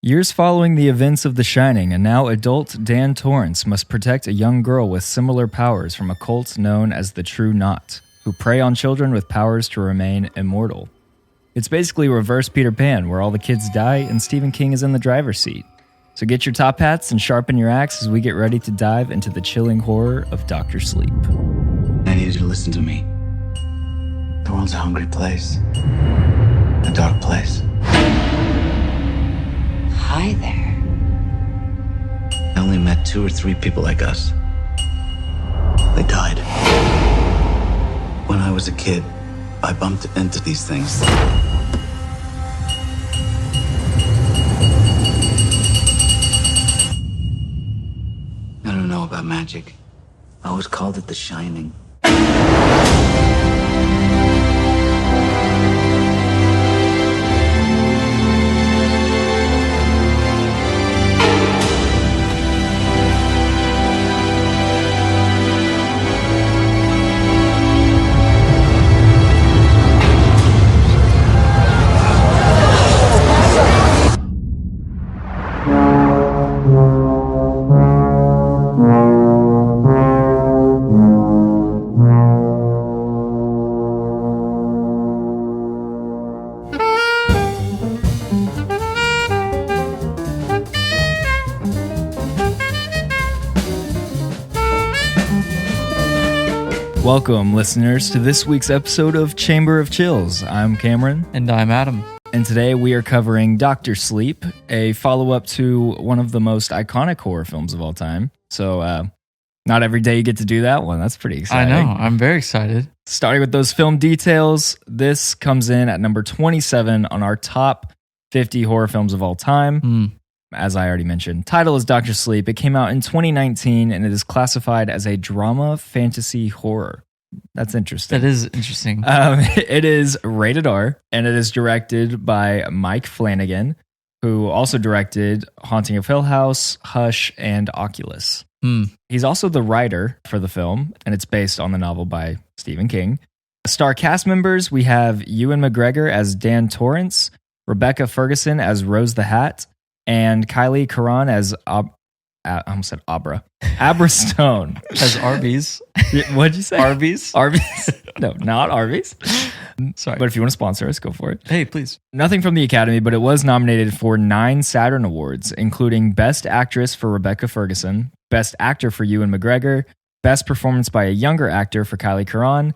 Years following the events of The Shining, a now adult Dan Torrance must protect a young girl with similar powers from a cult known as the True Knot, who prey on children with powers to remain immortal. It's basically reverse Peter Pan, where all the kids die and Stephen King is in the driver's seat. So get your top hats and sharpen your axe as we get ready to dive into the chilling horror of Dr. Sleep. I need you to listen to me. The world's a hungry place. A dark place. Hi there. I only met 2 or 3 people like us. They died. When I was a kid, I bumped into these things. I don't know about magic. I always called it the Shining. Welcome, listeners, to this week's episode of Chamber of Chills. I'm Cameron. And I'm Adam. And today we are covering Dr. Sleep, a follow-up to one of the most iconic horror films of all time. So, not every day you get to do that one. That's pretty exciting. I know. I'm very excited. Starting with those film details, this comes in at number 27 on our top 50 horror films of all time. As I already mentioned, title is Dr. Sleep. It came out in 2019 and it is classified as a drama fantasy horror. That's interesting. That is interesting. It is rated R and it is directed by Mike Flanagan, who also directed Haunting of Hill House, Hush, and Oculus. He's also the writer for the film, and it's based on the novel by Stephen King. Star cast members, we have Ewan McGregor as Dan Torrance, Rebecca Ferguson as Rose the Hat, and Kylie Curran as I almost said Abra. Abra Stone. As Arby's. What'd you say? Arby's? Arby's. No, not Arby's. Sorry. But if you want to sponsor us, go for it. Hey, please. Nothing from the Academy, but it was nominated for 9 Saturn Awards, including Best Actress for Rebecca Ferguson, Best Actor for Ewan McGregor, Best Performance by a Younger Actor for Kylie Curran,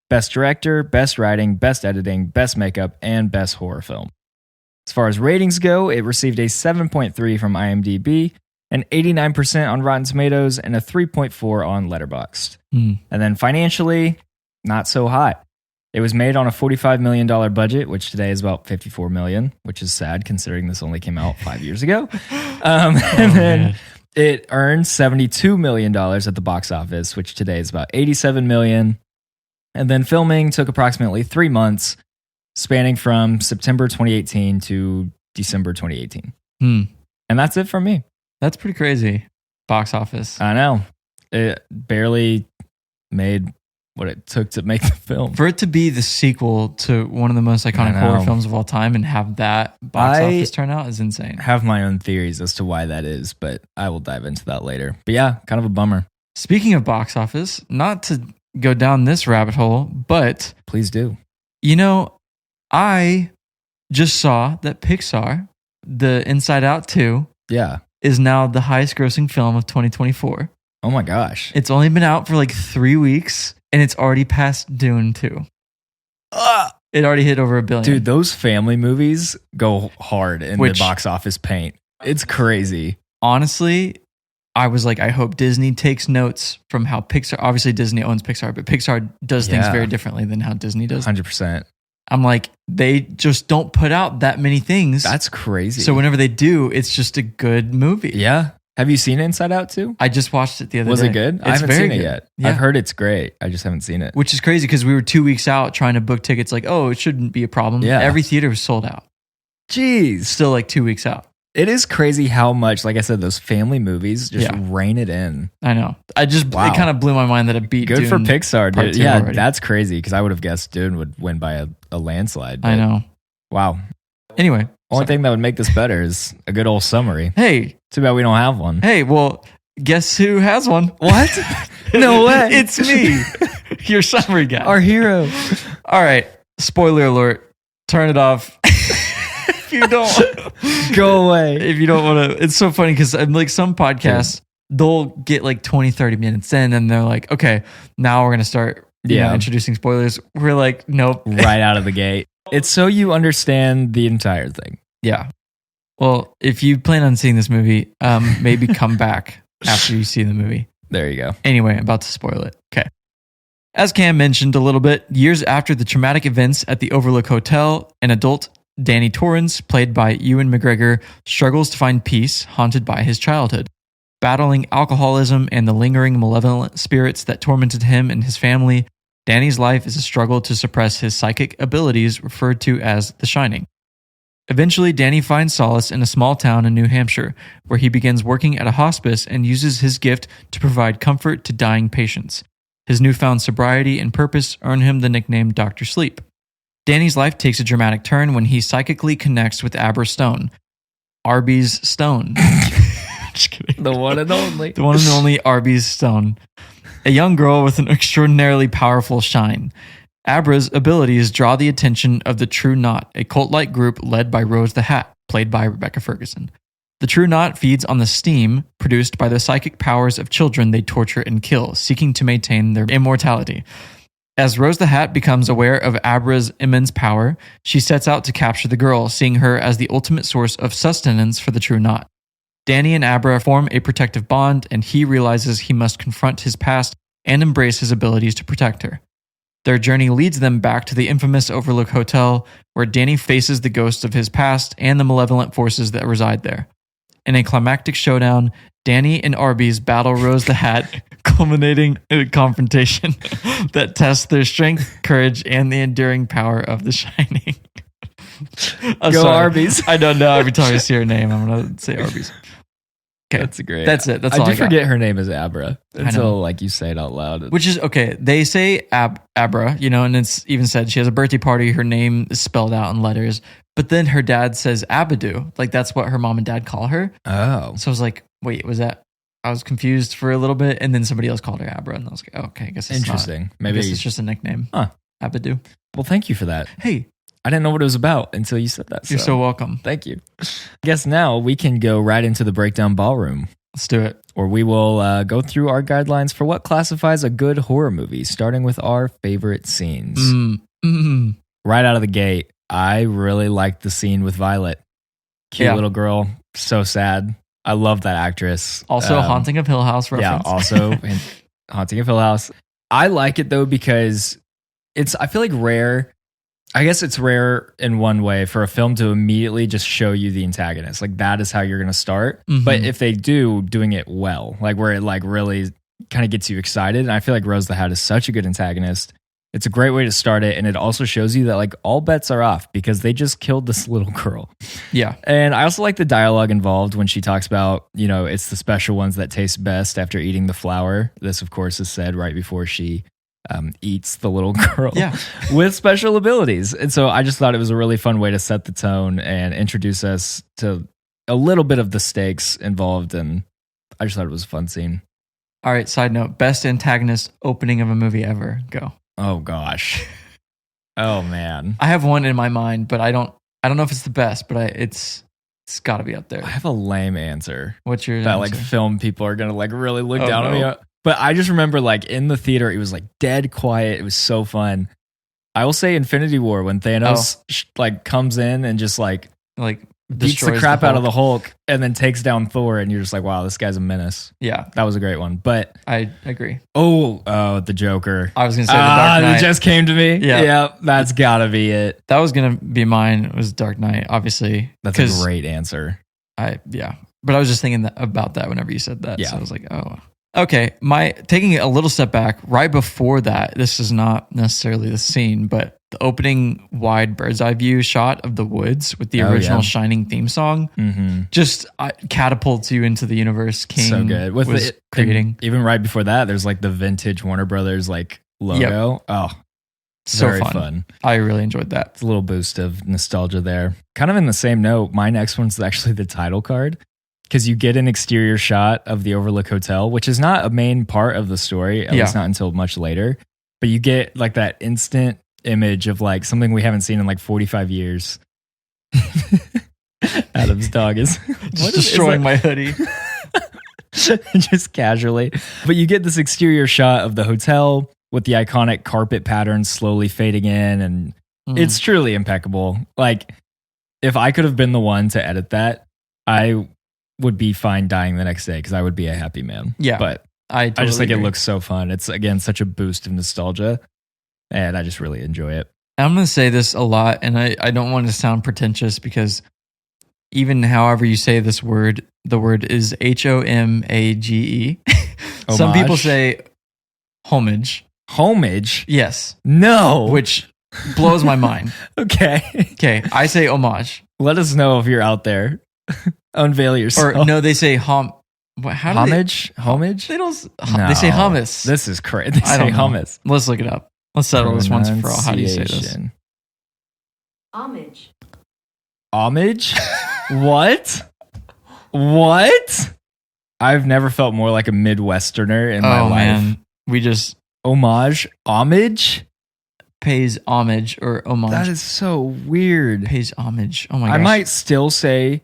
Best Director, Best Writing, Best Editing, Best Makeup, and Best Horror Film. As far as ratings go, it received a 7.3 from IMDb, an 89% on Rotten Tomatoes, and a 3.4 on Letterboxd. And then financially, not so hot. It was made on a $45 million budget, which today is about $54 million, which is sad considering this only came out 5 years ago. Then it earned $72 million at the box office, which today is about $87 million. And then filming took approximately 3 months, spanning from September 2018 to December 2018. And that's it for me. That's pretty crazy. Box office. I know. It barely made what it took to make the film. For it to be the sequel to one of the most iconic horror films of all time and have that box office turnout is insane. I have my own theories as to why that is, but I will dive into that later. But yeah, kind of a bummer. Speaking of box office, not to go down this rabbit hole, but... Please do. You know, I just saw that Pixar, the Inside Out 2... Yeah. Is now the highest grossing film of 2024. Oh my gosh. It's only been out for like 3 weeks and it's already passed Dune 2. It already hit over $1 billion. Dude, those family movies go hard in the box office paint. It's crazy. Honestly, I was like, I hope Disney takes notes from how Pixar, obviously Disney owns Pixar, but Pixar does things very differently than how Disney does. 100%. I'm like, they just don't put out that many things. That's crazy. So whenever they do, it's just a good movie. Yeah. Have you seen Inside Out too? I just watched it the other day. Was it good? I haven't seen it yet. Yeah. I've heard it's great. I just haven't seen it. Which is crazy because we were 2 weeks out trying to book tickets like, oh, it shouldn't be a problem. Yeah. Every theater was sold out. Jeez. Still like 2 weeks out. It is crazy how much, like I said, those family movies just rein it in. I know. It kind of blew my mind that it beat Good Dune for Pixar. Part 2 Yeah, already. that's crazy because I would have guessed Dune would win by a landslide. I know. Wow. Anyway, Only thing that would make this better is a good old summary. Hey. Too bad we don't have one. Hey, well, guess who has one? What? No way. It's me, your summary guy. Our hero. All right. Spoiler alert. Turn it off. If you don't. Go away. If you don't want to. It's so funny because like some podcasts, they'll get like 20, 30 minutes in and they're like, okay, now we're going to start introducing spoilers. We're like, nope. Right out of the gate. It's so you understand the entire thing. Yeah. Well, if you plan on seeing this movie, maybe come back after you see the movie. There you go. Anyway, I'm about to spoil it. Okay. As Cam mentioned a little bit, years after the traumatic events at the Overlook Hotel, an adult Danny Torrance, played by Ewan McGregor, struggles to find peace, haunted by his childhood. Battling alcoholism and the lingering malevolent spirits that tormented him and his family, Danny's life is a struggle to suppress his psychic abilities, referred to as the Shining. Eventually, Danny finds solace in a small town in New Hampshire, where he begins working at a hospice and uses his gift to provide comfort to dying patients. His newfound sobriety and purpose earn him the nickname Dr. Sleep. Danny's life takes a dramatic turn when he psychically connects with Abra Stone, Arby's Stone. Just kidding. The one and only. The one and only Arby's Stone. A young girl with an extraordinarily powerful shine. Abra's abilities draw the attention of the True Knot, a cult-like group led by Rose the Hat, played by Rebecca Ferguson. The True Knot feeds on the steam produced by the psychic powers of children they torture and kill, seeking to maintain their immortality. As Rose the Hat becomes aware of Abra's immense power, she sets out to capture the girl, seeing her as the ultimate source of sustenance for the True Knot. Danny and Abra form a protective bond, and he realizes he must confront his past and embrace his abilities to protect her. Their journey leads them back to the infamous Overlook Hotel, where Danny faces the ghosts of his past and the malevolent forces that reside there. In a climactic showdown, Danny and Arby's battle Rose the Hat, culminating in a confrontation that tests their strength, courage, and the enduring power of the Shining. Go Arby's. I don't know. Every time I see her name, I'm going to say Arby's. Okay, that's great. That's it. That's I all do I got. forget her name is Abra until like you say it out loud. Which is okay. They say Abra, you know, and it's even said she has a birthday party. Her name is spelled out in letters, but then her dad says Abadoo. Like that's what her mom and dad call her. Oh, so I was like, wait, was that? I was confused for a little bit, and then somebody else called her Abra, and I was like, oh, okay, I guess it's interesting. Maybe it's just a nickname. Huh? Abadoo. Well, thank you for that. Hey. I didn't know what it was about until you said that. You're so welcome. Thank you. I guess now we can go right into the breakdown ballroom. Let's do it. Or we will go through our guidelines for what classifies a good horror movie, starting with our favorite scenes. Right out of the gate, I really liked the scene with Violet. Cute little girl. So sad. I love that actress. Also, Haunting of Hill House reference. Yeah, also Haunting of Hill House. I like it though because I feel like rare. I guess it's rare in one way for a film to immediately just show you the antagonist. Like that is how you're going to start. Mm-hmm. But if they doing it well, like where it like really kind of gets you excited. And I feel like Rose the Hat is such a good antagonist. It's a great way to start it. And it also shows you that like all bets are off because they just killed this little girl. Yeah. And I also like the dialogue involved when she talks about, you know, it's the special ones that taste best after eating the flower. This of course is said right before she eats the little girl with special abilities. And so I just thought it was a really fun way to set the tone and introduce us to a little bit of the stakes involved. And I just thought it was a fun scene. All right. Side note, best antagonist opening of a movie ever. Go. Oh gosh. Oh man. I have one in my mind, but I don't know if it's the best, but it's gotta be up there. I have a lame answer. What's your that answer? Like film people are going to like really look down on me. But I just remember like in the theater, it was like dead quiet. It was so fun. I will say Infinity War when Thanos like comes in and just like beats the crap out of the Hulk and then takes down Thor. And you're just like, wow, this guy's a menace. Yeah. That was a great one. But I agree. Oh, the Joker. I was going to say the Dark Knight. It just came to me. Yeah. That's got to be it. That was going to be mine. It was Dark Knight, obviously. That's a great answer. But I was just thinking about that whenever you said that. Yeah. So I was like, oh. Okay, taking it a little step back, right before that, this is not necessarily the scene, but the opening wide bird's eye view shot of the woods with the original Shining theme song just catapults you into the universe King so good. was creating. Even right before that, there's like the vintage Warner Brothers like logo. Yep. Oh, So Very fun. I really enjoyed that. It's a little boost of nostalgia there. Kind of in the same note, my next one's actually the title card, because you get an exterior shot of the Overlook Hotel, which is not a main part of the story, at least not until much later. But you get like that instant image of like something we haven't seen in like 45 years. Adam's dog is just destroying my hoodie. Just casually. But you get this exterior shot of the hotel with the iconic carpet patterns slowly fading in, and it's truly impeccable. Like, if I could have been the one to edit that, I would be fine dying the next day because I would be a happy man. Yeah. But I just think agree. it looks so fun. It's, again, such a boost of nostalgia, and I just really enjoy it. I'm going to say this a lot, and I don't want to sound pretentious because even however you say this word, the word is homage. Some people say homage. Homage? Yes. No. Which blows my mind. Okay. Okay. I say homage. Let us know if you're out there. Unveil yourself. Or no, they say how do homage? Homage? They don't. They say hummus. This is crazy. They say I don't know. hummus. Let's look it up. Let's settle this once and for all. How do you say this? Homage. Homage? What? What? I've never felt more like a Midwesterner in my life. Man. We just Homage? Homage? pays homage or homage. That is so weird. Pays homage. Oh my gosh. I might still say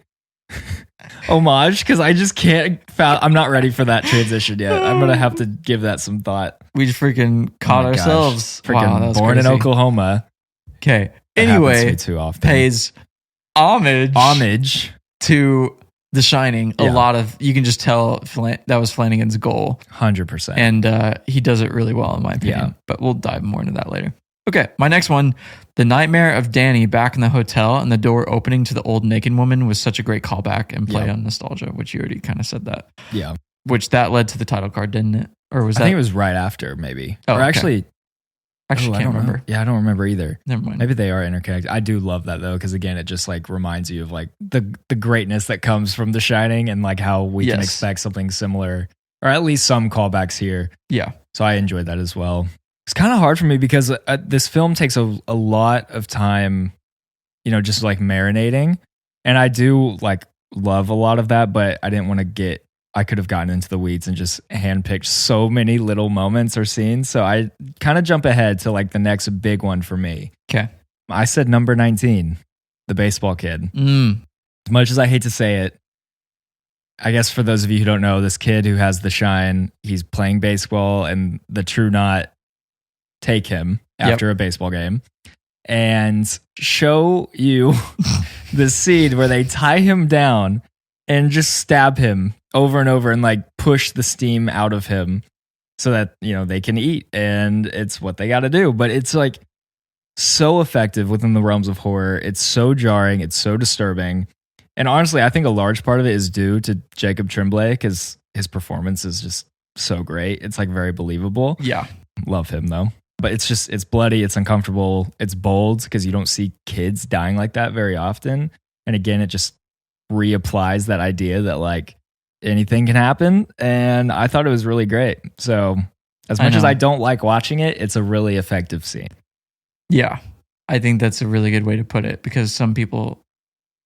homage because I just can't. I'm not ready for that transition yet. I'm gonna have to give that some thought. We just freaking caught Oh my gosh. ourselves. Freaking Wow, that was born crazy. in Oklahoma. Okay. That happens to Anyway, me too often. pays homage to The Shining. A Yeah. lot of, you can just tell that was Flanagan's goal. 100%. And he does it really well, in my opinion. Yeah. But we'll dive more into that later. Okay, my next one. The nightmare of Danny back in the hotel and the door opening to the old naked woman was such a great callback and play on nostalgia, which you already kind of said that. Yeah. Which that led to the title card, didn't it? Or was that? I think it was right after, maybe. Oh, or okay. actually, I I can't don't remember. know. Yeah, I don't remember either. Never mind. Maybe they are interconnected. I do love that though, because again, it just like reminds you of like the greatness that comes from The Shining and like how we can Yes. expect something similar, or at least some callbacks here. Yeah. So I enjoyed that as well. It's kind of hard for me because this film takes a lot of time, just like marinating. And I do like love a lot of that, but I didn't want to I could have gotten into the weeds and just handpicked so many little moments or scenes. So I kind of jump ahead to like the next big one for me. Okay. I said number 19, the baseball kid. Mm. As much as I hate to say it, I guess for those of you who don't know, this kid who has the shine, he's playing baseball and the True Knot take him after a baseball game and show you the scene where they tie him down and just stab him over and over and like push the steam out of him so that, they can eat. And it's what they got to do. But it's like so effective within the realms of horror. It's so jarring. It's so disturbing. And honestly, I think a large part of it is due to Jacob Tremblay because his performance is just so great. It's like very believable. Yeah. Love him though. But it's bloody, it's uncomfortable, it's bold because you don't see kids dying like that very often. And again, it just reapplies that idea that like anything can happen. And I thought it was really great. So as much as I don't like watching it, it's a really effective scene. Yeah. I think that's a really good way to put it because some people,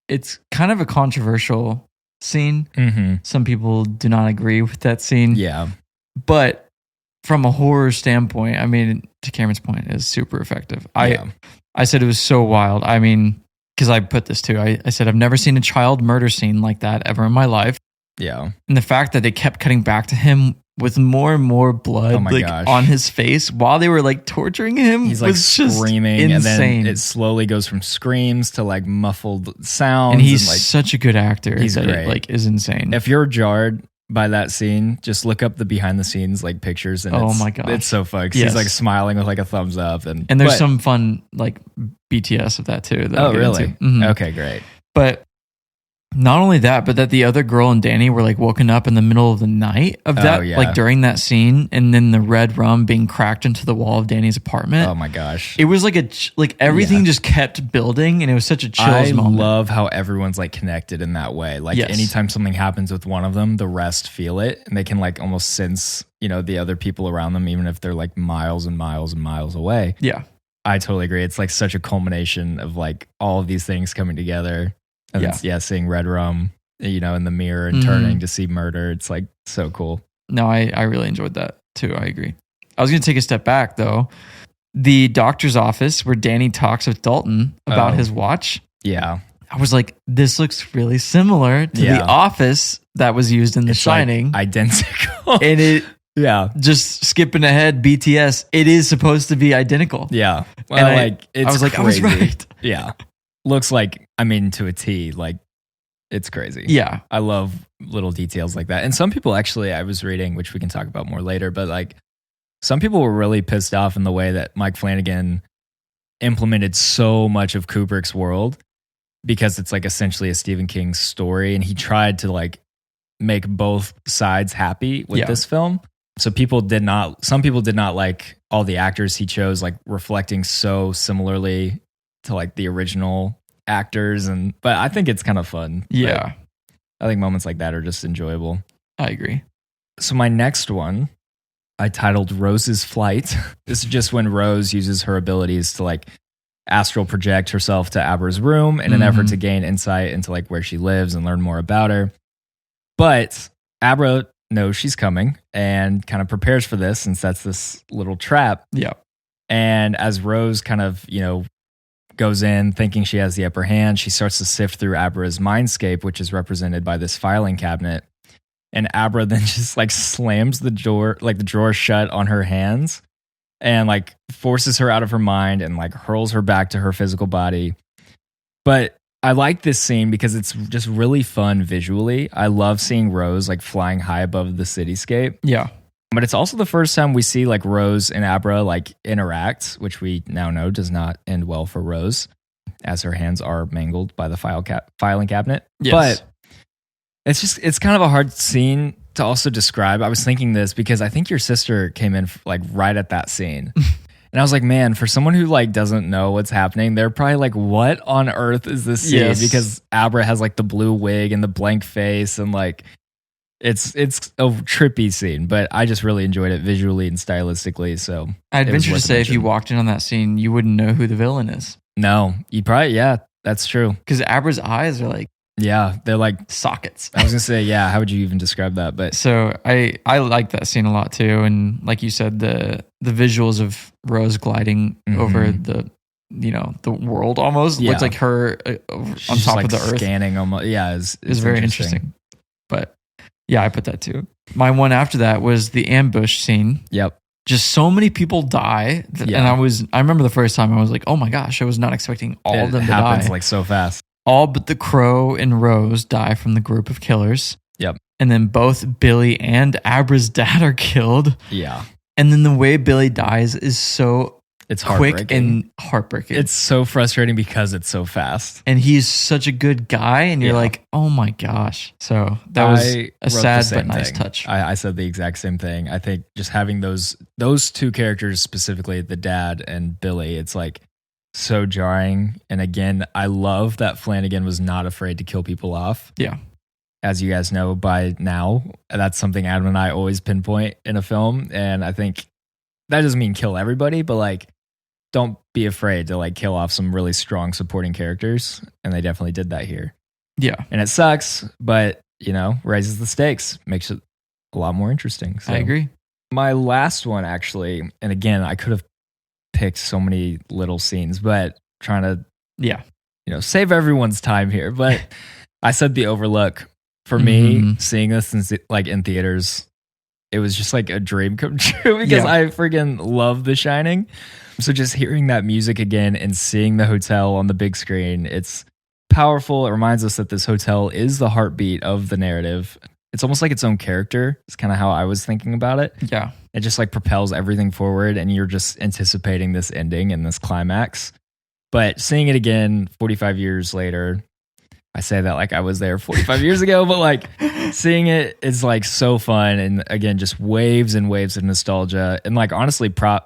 it's kind of a controversial scene. Mm-hmm. Some people do not agree with that scene. Yeah. But from a horror standpoint, I mean, to Cameron's point, is super effective. I said it was so wild. I mean, because I put this too. I said, I've never seen a child murder scene like that ever in my life. Yeah. And the fact that they kept cutting back to him with more and more blood on his face while they were like torturing him. He's like was just screaming insane. and then it slowly goes from screams to like muffled sounds. And he's like, such a good actor. He's that great. It, like is insane. If you're jarred by that scene, just look up the behind the scenes like pictures and my gosh, it's so fun. 'Cause he's like smiling with like a thumbs up and there's some fun like BTS of that too. That I'll get really? into. Mm-hmm. Okay, great. But not only that, but that the other girl and Danny were like woken up in the middle of the night of that, like during that scene, and then the red rum being cracked into the wall of Danny's apartment. Oh my gosh. It was like everything just kept building, and it was such a chills moment. I love how everyone's like connected in that way. Like anytime something happens with one of them, the rest feel it, and they can like almost sense, the other people around them, even if they're like miles and miles and miles away. Yeah. I totally agree. It's like such a culmination of like all of these things coming together. And then, seeing Red Rum, you know, in the mirror and turning to see murder. It's like so cool. No, I really enjoyed that too. I agree. I was going to take a step back though. The doctor's office where Danny talks with Dalton about his watch. Yeah. I was like, this looks really similar to the office that was used in The Shining. Like identical. And it, just skipping ahead, BTS, it is supposed to be identical. Yeah. Well, and I was like, crazy. I was right. Yeah. Looks like, I mean, to a T, like it's crazy. Yeah. I love little details like that. And some people actually, I was reading, which we can talk about more later, but like some people were really pissed off in the way that Mike Flanagan implemented so much of Kubrick's world, because it's like essentially a Stephen King story. And he tried to like make both sides happy with this film. So some people did not like all the actors he chose, like reflecting so similarly to like the original actors. But I think it's kind of fun. Yeah. Like, I think moments like that are just enjoyable. I agree. So my next one, I titled Rose's Flight. This is just when Rose uses her abilities to like astral project herself to Abra's room in an effort to gain insight into like where she lives and learn more about her. But Abra knows she's coming and kind of prepares for this and sets this little trap. Yeah. And as Rose kind of, you know, goes in thinking she has the upper hand, she starts to sift through Abra's mindscape, which is represented by this filing cabinet. And Abra then just like slams the drawer shut on her hands and like forces her out of her mind and like hurls her back to her physical body. But I like this scene because it's just really fun visually. I love seeing Rose like flying high above the cityscape. Yeah. But it's also the first time we see like Rose and Abra like interact, which we now know does not end well for Rose, as her hands are mangled by the filing cabinet. Yes. But it's kind of a hard scene to also describe. I was thinking this because I think your sister came in like right at that scene. And I was like, man, for someone who like doesn't know what's happening, they're probably like, what on earth is this scene? Yes. Because Abra has like the blue wig and the blank face and like it's a trippy scene, but I just really enjoyed it visually and stylistically. So I'd venture to say if you walked in on that scene, you wouldn't know who the villain is. No, you probably, yeah, that's true. Because Abra's eyes are like, yeah, they're like sockets. I was gonna say, yeah, how would you even describe that? But so I like that scene a lot too, and like you said, the visuals of Rose gliding over the world almost looks like her on top of the earth, scanning almost. Yeah, is very interesting. But yeah, I put that too. My one after that was the ambush scene. Yep. Just so many people die, and I remember the first time I was like, oh my gosh, I was not expecting all of them to die. It happens like so fast. All but the Crow and Rose die from the group of killers. Yep. And then both Billy and Abra's dad are killed. Yeah. And then the way Billy dies is so quick and heartbreaking. It's so frustrating because it's so fast. And he's such a good guy. And you're like, oh my gosh. So that was a sad but nice touch. I said the exact same thing. I think just having those two characters, specifically the dad and Billy, it's like, so jarring. And again, I love that Flanagan was not afraid to kill people off. Yeah. As you guys know by now, that's something Adam and I always pinpoint in a film. And I think that doesn't mean kill everybody, but like, don't be afraid to like kill off some really strong supporting characters. And they definitely did that here. Yeah. And it sucks, but you know, raises the stakes, makes it a lot more interesting. So I agree. My last one actually, and again, I could have picked so many little scenes, but trying to save everyone's time here. But I said The Overlook. For me, seeing this in theaters, it was just like a dream come true because I freaking love The Shining. So just hearing that music again and seeing the hotel on the big screen, it's powerful. It reminds us that this hotel is the heartbeat of the narrative. It's almost like its own character. It's kind of how I was thinking about it. Yeah. It just like propels everything forward and you're just anticipating this ending and this climax. But seeing it again 45 years later, I say that like I was there 45 years ago, but like seeing it is like so fun. And again, just waves and waves of nostalgia. And like honestly, I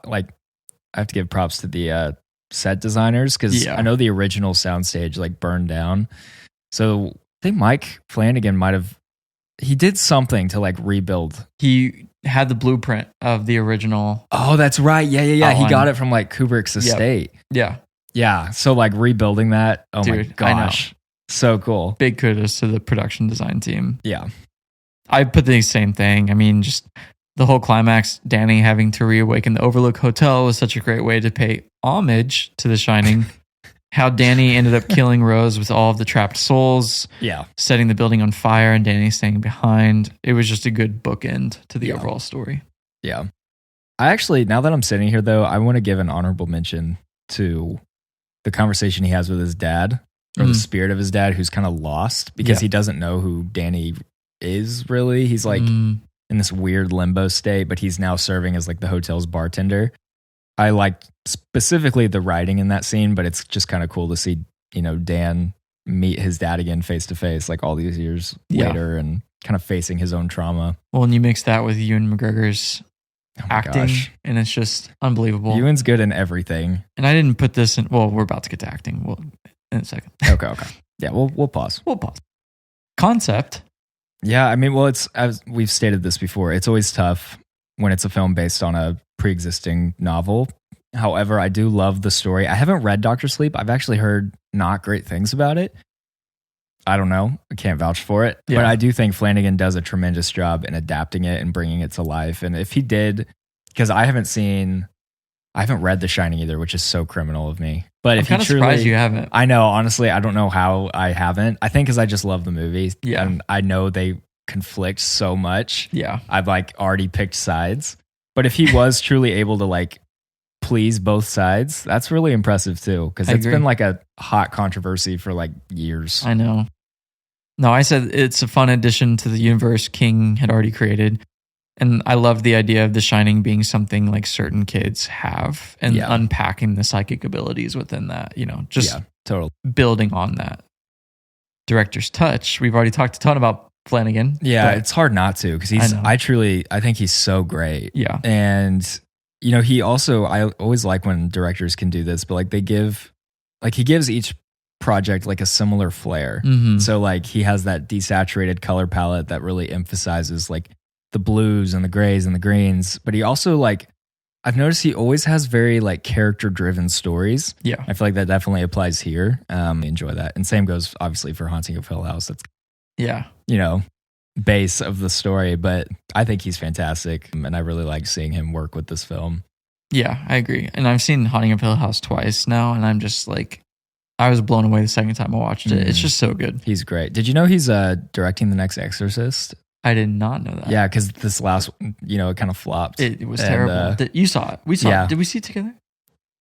have to give props to the set designers because I know the original soundstage like burned down. So I think Mike Flanagan he did something to like rebuild. He had the blueprint of the original. Oh, that's right. Yeah. He outline. got it from like Kubrick's estate. Yeah. Yeah. So like rebuilding that. Oh my Dude, I know. gosh. So cool. Big kudos to the production design team. Yeah. I put the same thing. I mean, just the whole climax, Danny having to reawaken the Overlook Hotel was such a great way to pay homage to The Shining. How Danny ended up killing Rose with all of the trapped souls, Yeah. setting the building on fire, and Danny staying behind. It was just a good bookend to the overall story. Yeah. I actually, now that I'm sitting here though, I want to give an honorable mention to the conversation he has with his dad, or the spirit of his dad, who's kind of lost because he doesn't know who Danny is really. He's like in this weird limbo state, but he's now serving as like the hotel's bartender. I like specifically the writing in that scene, but it's just kind of cool to see, you know, Dan meet his dad again face to face, like all these years later, and kind of facing his own trauma. Well, and you mix that with Ewan McGregor's acting, gosh. and it's just unbelievable. Ewan's good in everything. And I didn't put this in. Well, we're about to get to acting. Well, in a second. Okay. Yeah, we'll pause. We'll pause. Concept. Yeah, I mean, well, it's, as we've stated this before, it's always tough when it's a film based on a pre-existing novel. However, I do love the story. I haven't read Dr. Sleep. I've actually heard not great things about it. I don't know. I can't vouch for it. Yeah. But I do think Flanagan does a tremendous job in adapting it and bringing it to life. And if he did, because I haven't read The Shining either, which is so criminal of me. But I'm if kind he of truly, surprised you haven't. I know, honestly, I don't know how I haven't. I think because I just love the movie. Yeah. And I know they conflict so much. Yeah. I've like already picked sides. But if he was truly able to like please both sides, that's really impressive too. Because I it's agree. been like a hot controversy for like years. I know. No, I said it's a fun addition to the universe King had already created. And I love the idea of The Shining being something like certain kids have, and unpacking the psychic abilities within that, you know, just totally building on that. Director's touch. We've already talked a ton about Flanagan. Yeah, but it's hard not to, because I think he's so great. Yeah. And, you know, he also, I always like when directors can do this, but like he gives each project like a similar flair. So like he has that desaturated color palette that really emphasizes like the blues and the grays and the greens, but he also like, I've noticed he always has very like character driven stories. Yeah. I feel like that definitely applies here. I enjoy that. And same goes obviously for Haunting of Hill House. That's, you know, base of the story, but I think he's fantastic. And I really like seeing him work with this film. Yeah, I agree. And I've seen Haunting of Hill House twice now, and I'm just like, I was blown away the second time I watched it. It's just so good. He's great. Did you know he's directing the next Exorcist? I did not know that. Yeah, because this last, you know, it kind of flopped. It was terrible. You saw it. We saw it. Did we see it together?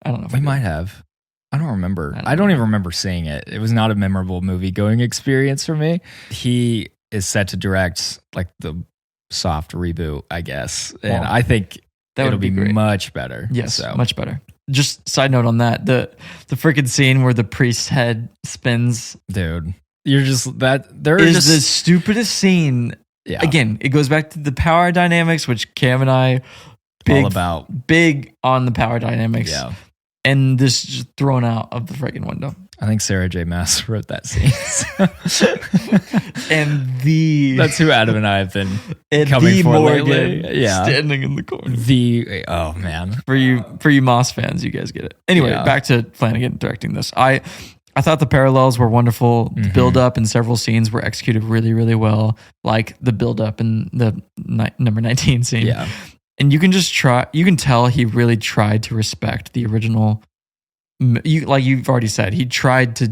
I don't know. We might have. I don't remember. I don't even remember seeing it. It was not a memorable movie going experience for me. He is set to direct like the soft reboot, I guess. And I think it'll be great. Much better. Yes, much better. Just side note on that, the freaking scene where the priest's head spins. Dude, you're just that there is the stupidest scene. Yeah. Again, it goes back to the power dynamics, which Cam and I all about. Big on the power dynamics. Yeah. And this just thrown out of the freaking window. I think Sarah J. Maas wrote that scene. And that's who Adam and I have been coming for lately. Yeah. Standing in the corner. Oh man. For you Moss fans, you guys get it. Anyway, back to Flanagan directing this. I thought the parallels were wonderful. The build up in several scenes were executed really, really well. Like the build up in the number 19 scene. Yeah. And you can tell he really tried to respect the original. Like you've already said, he tried to,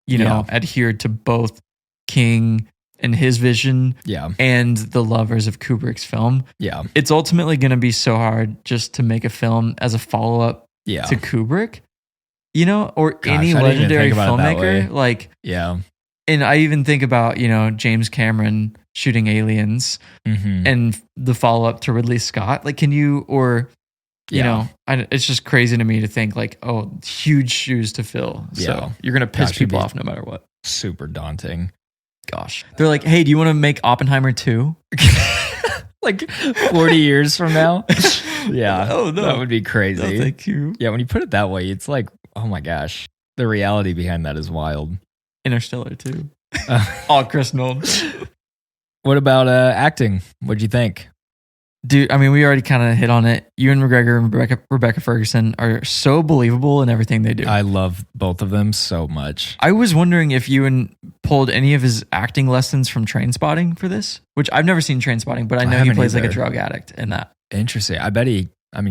adhere to both King and his vision and the lovers of Kubrick's film. Yeah. It's ultimately going to be so hard just to make a film as a follow-up to Kubrick, or any legendary filmmaker. And I even think about, James Cameron shooting Aliens and the follow-up to Ridley Scott. Like, can you, it's just crazy to me to think like, oh, huge shoes to fill. So you're going to piss people off no matter what. Super daunting. Gosh. They're like, hey, do you want to make Oppenheimer 2? Like 40 years from now? Yeah. Oh, no. That would be crazy. No, thank you. Yeah, when you put it that way, it's like, oh my gosh. The reality behind that is wild. Interstellar 2. All Chris Nolan. What about acting? What'd you think? Dude, I mean, we already kind of hit on it. Ewan McGregor and Rebecca Ferguson are so believable in everything they do. I love both of them so much. I was wondering if Ewan pulled any of his acting lessons from Trainspotting for this, which I've never seen Trainspotting, but I know he plays like a drug addict in that. Interesting.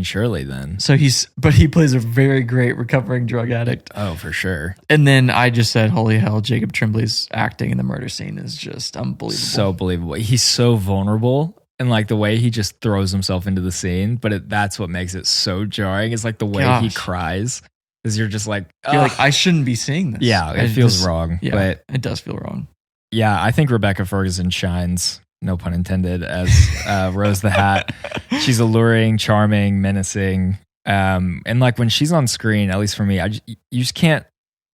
Surely then. So he plays a very great recovering drug addict. Oh, for sure. And then I just said, holy hell, Jacob Tremblay's acting in the murder scene is just unbelievable. So believable. He's so vulnerable. And like the way he just throws himself into the scene, but that's what makes it so jarring. Is like the way he cries. Is you're just like, you're like, I shouldn't be seeing this. Yeah, it feels wrong. Yeah, but it does feel wrong. Yeah, I think Rebecca Ferguson shines, no pun intended, as Rose the Hat. She's alluring, charming, menacing, and like when she's on screen, at least for me, you just can't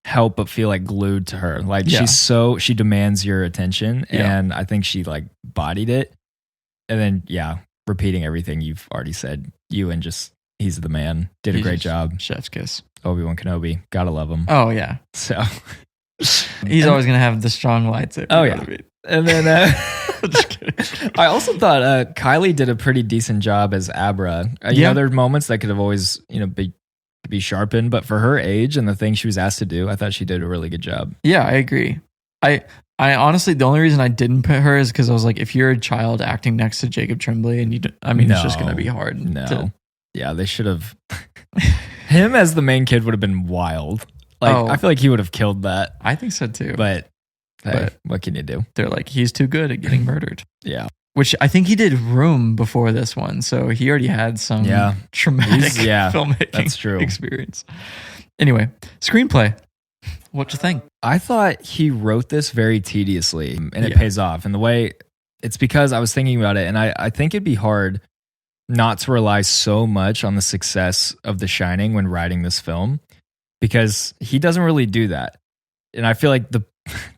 help but feel like glued to her. Like she demands your attention, and I think she like bodied it. And then, repeating everything you've already said, Ewan he's the man. Did a great job. Chef's kiss. Obi-Wan Kenobi. Gotta love him. Oh, yeah. So he's always going to have the strong lightsaber. Oh, yeah. And then just kidding. I also thought Kylie did a pretty decent job as Abra. You know, there are moments that could have always, be sharpened, but for her age and the thing she was asked to do, I thought she did a really good job. Yeah, I agree. I honestly, the only reason I didn't put her is because I was like, if you're a child acting next to Jacob Tremblay, and it's just going to be hard. No. Yeah, they should have. Him as the main kid would have been wild. I feel like he would have killed that. I think so too. But what can you do? They're like, he's too good at getting murdered. Yeah. Which I think he did Room before this one. So he already had some traumatic filmmaking experience. Anyway, screenplay. What you think? I thought he wrote this very tediously, and it pays off. And the way it's because I was thinking about it, and I think it'd be hard not to rely so much on the success of The Shining when writing this film, because he doesn't really do that. And I feel like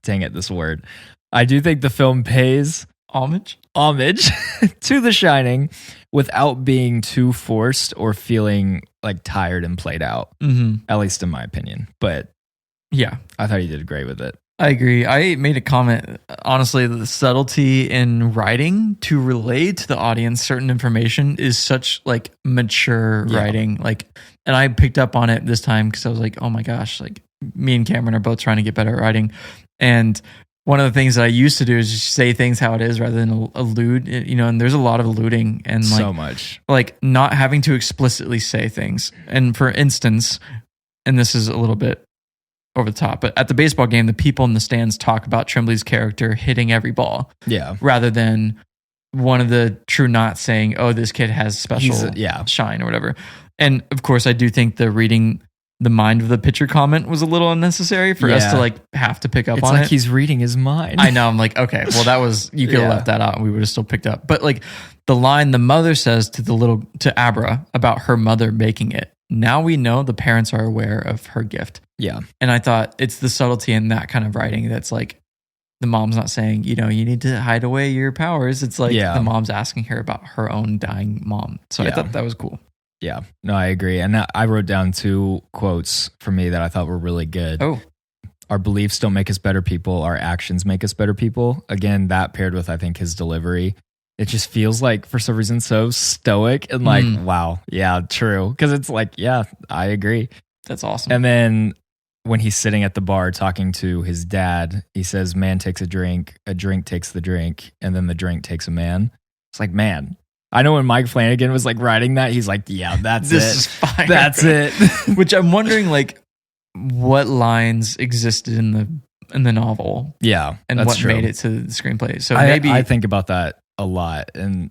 dang it, this word. I do think the film pays homage to The Shining without being too forced or feeling like tired and played out, at least in my opinion. But yeah, I thought he did great with it. I agree. I made a comment. Honestly, the subtlety in writing to relay to the audience certain information is such like mature writing. Like, and I picked up on it this time because I was like, oh my gosh, like me and Cameron are both trying to get better at writing. And one of the things that I used to do is just say things how it is rather than allude, and there's a lot of alluding and like, so much, like not having to explicitly say things. And for instance, and this is a little bit over the top, but at the baseball game, the people in the stands talk about Tremblay's character hitting every ball. Yeah. Rather than one of the true knots saying, oh, this kid has special shine or whatever. And of course, I do think the reading the mind of the pitcher comment was a little unnecessary for us to like have to pick up on it. It's like he's reading his mind. I know. I'm like, okay, well, that was, you could have left that out and we would have still picked up. But like the line the mother says to Abra about her mother making it. Now we know the parents are aware of her gift. Yeah. And I thought it's the subtlety in that kind of writing that's like the mom's not saying, you need to hide away your powers. It's like the mom's asking her about her own dying mom. So I thought that was cool. Yeah. No, I agree. And I wrote down 2 quotes for me that I thought were really good. Oh. Our beliefs don't make us better people. Our actions make us better people. Again, that paired with, I think, his delivery. It just feels like, for some reason, so stoic and like, wow, yeah, true. Because it's like, yeah, I agree. That's awesome. And then when he's sitting at the bar talking to his dad, he says, man takes a drink takes the drink, and then the drink takes a man. It's like, man. I know when Mike Flanagan was like writing that, he's like, yeah, that's this is fire. That's it. Which I'm wondering, like, what lines existed in the novel. Yeah. And what made it to the screenplay. So maybe I think about that a lot, and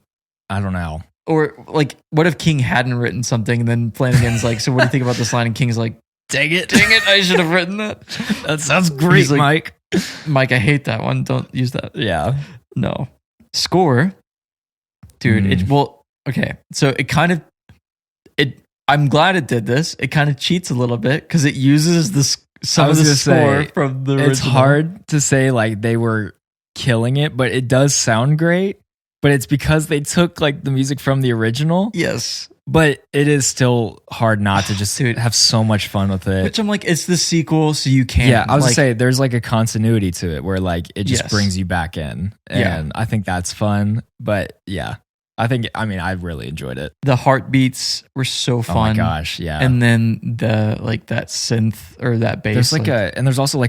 I don't know. Or like, what if King hadn't written something and then Flanagan's like, so what do you think about this line? And King's like, dang it, I should have written that. That sounds great, like, Mike, I hate that one. Don't use that. Yeah. No. Score. Dude, okay. So I'm glad it did this. It kind of cheats a little bit because it uses some of the score from the original. It's hard to say like they were killing it, but it does sound great. But it's because they took like the music from the original. Yes. But it is still hard not to just have so much fun with it. Which I'm like, it's the sequel, so you can't. Yeah, I was gonna say there's like a continuity to it where like it just brings you back in. And I think that's fun. But yeah. I really enjoyed it. The heartbeats were so fun. Oh my gosh, yeah. And then the that synth or that bass. There's also I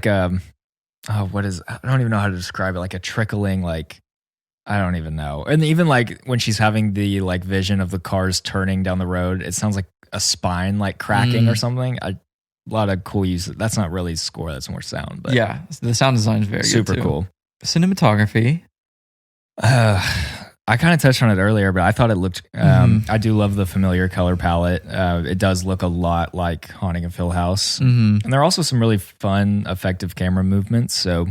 don't even know how to describe it, like a trickling, like, I don't even know. And even like when she's having the like vision of the cars turning down the road, it sounds like a spine like cracking or something. A lot of cool use. That's not really score, that's more sound. But yeah, the sound design is very super good too. Cool. Cinematography. I kind of touched on it earlier, but I thought it looked. I do love the familiar color palette. It does look a lot like Haunting of Hill House, and there are also some really fun, effective camera movements. So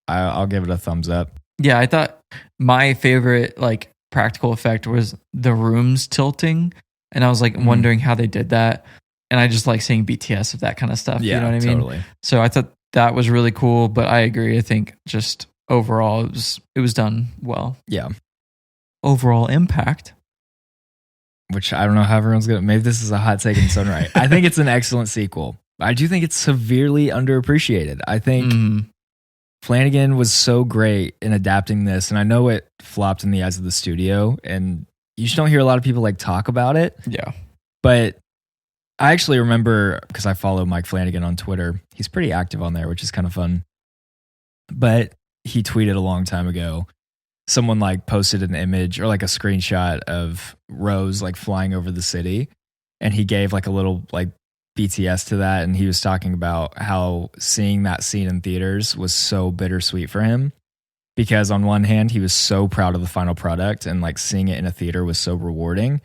I'll give it a thumbs up. Yeah, I thought my favorite like practical effect was the rooms tilting, and I was like wondering how they did that. And I just like seeing BTS of that kind of stuff. Yeah, you know what I mean? Totally. So I thought that was really cool. But I agree. I think just overall it was done well. Yeah. Overall impact, which I don't know how everyone's gonna. Maybe this is a hot take in its own right. I think it's an excellent sequel. I do think it's severely underappreciated. I think Flanagan was so great in adapting this, and I know it flopped in the eyes of the studio, and you just don't hear a lot of people like talk about it. Yeah, but I actually remember, because I follow Mike Flanagan on Twitter. He's pretty active on there, which is kind of fun. But he tweeted a long time ago. Someone like posted an image or like a screenshot of Rose like flying over the city, and he gave like a little like BTS to that, and he was talking about how seeing that scene in theaters was so bittersweet for him, because on one hand he was so proud of the final product and like seeing it in a theater was so rewarding,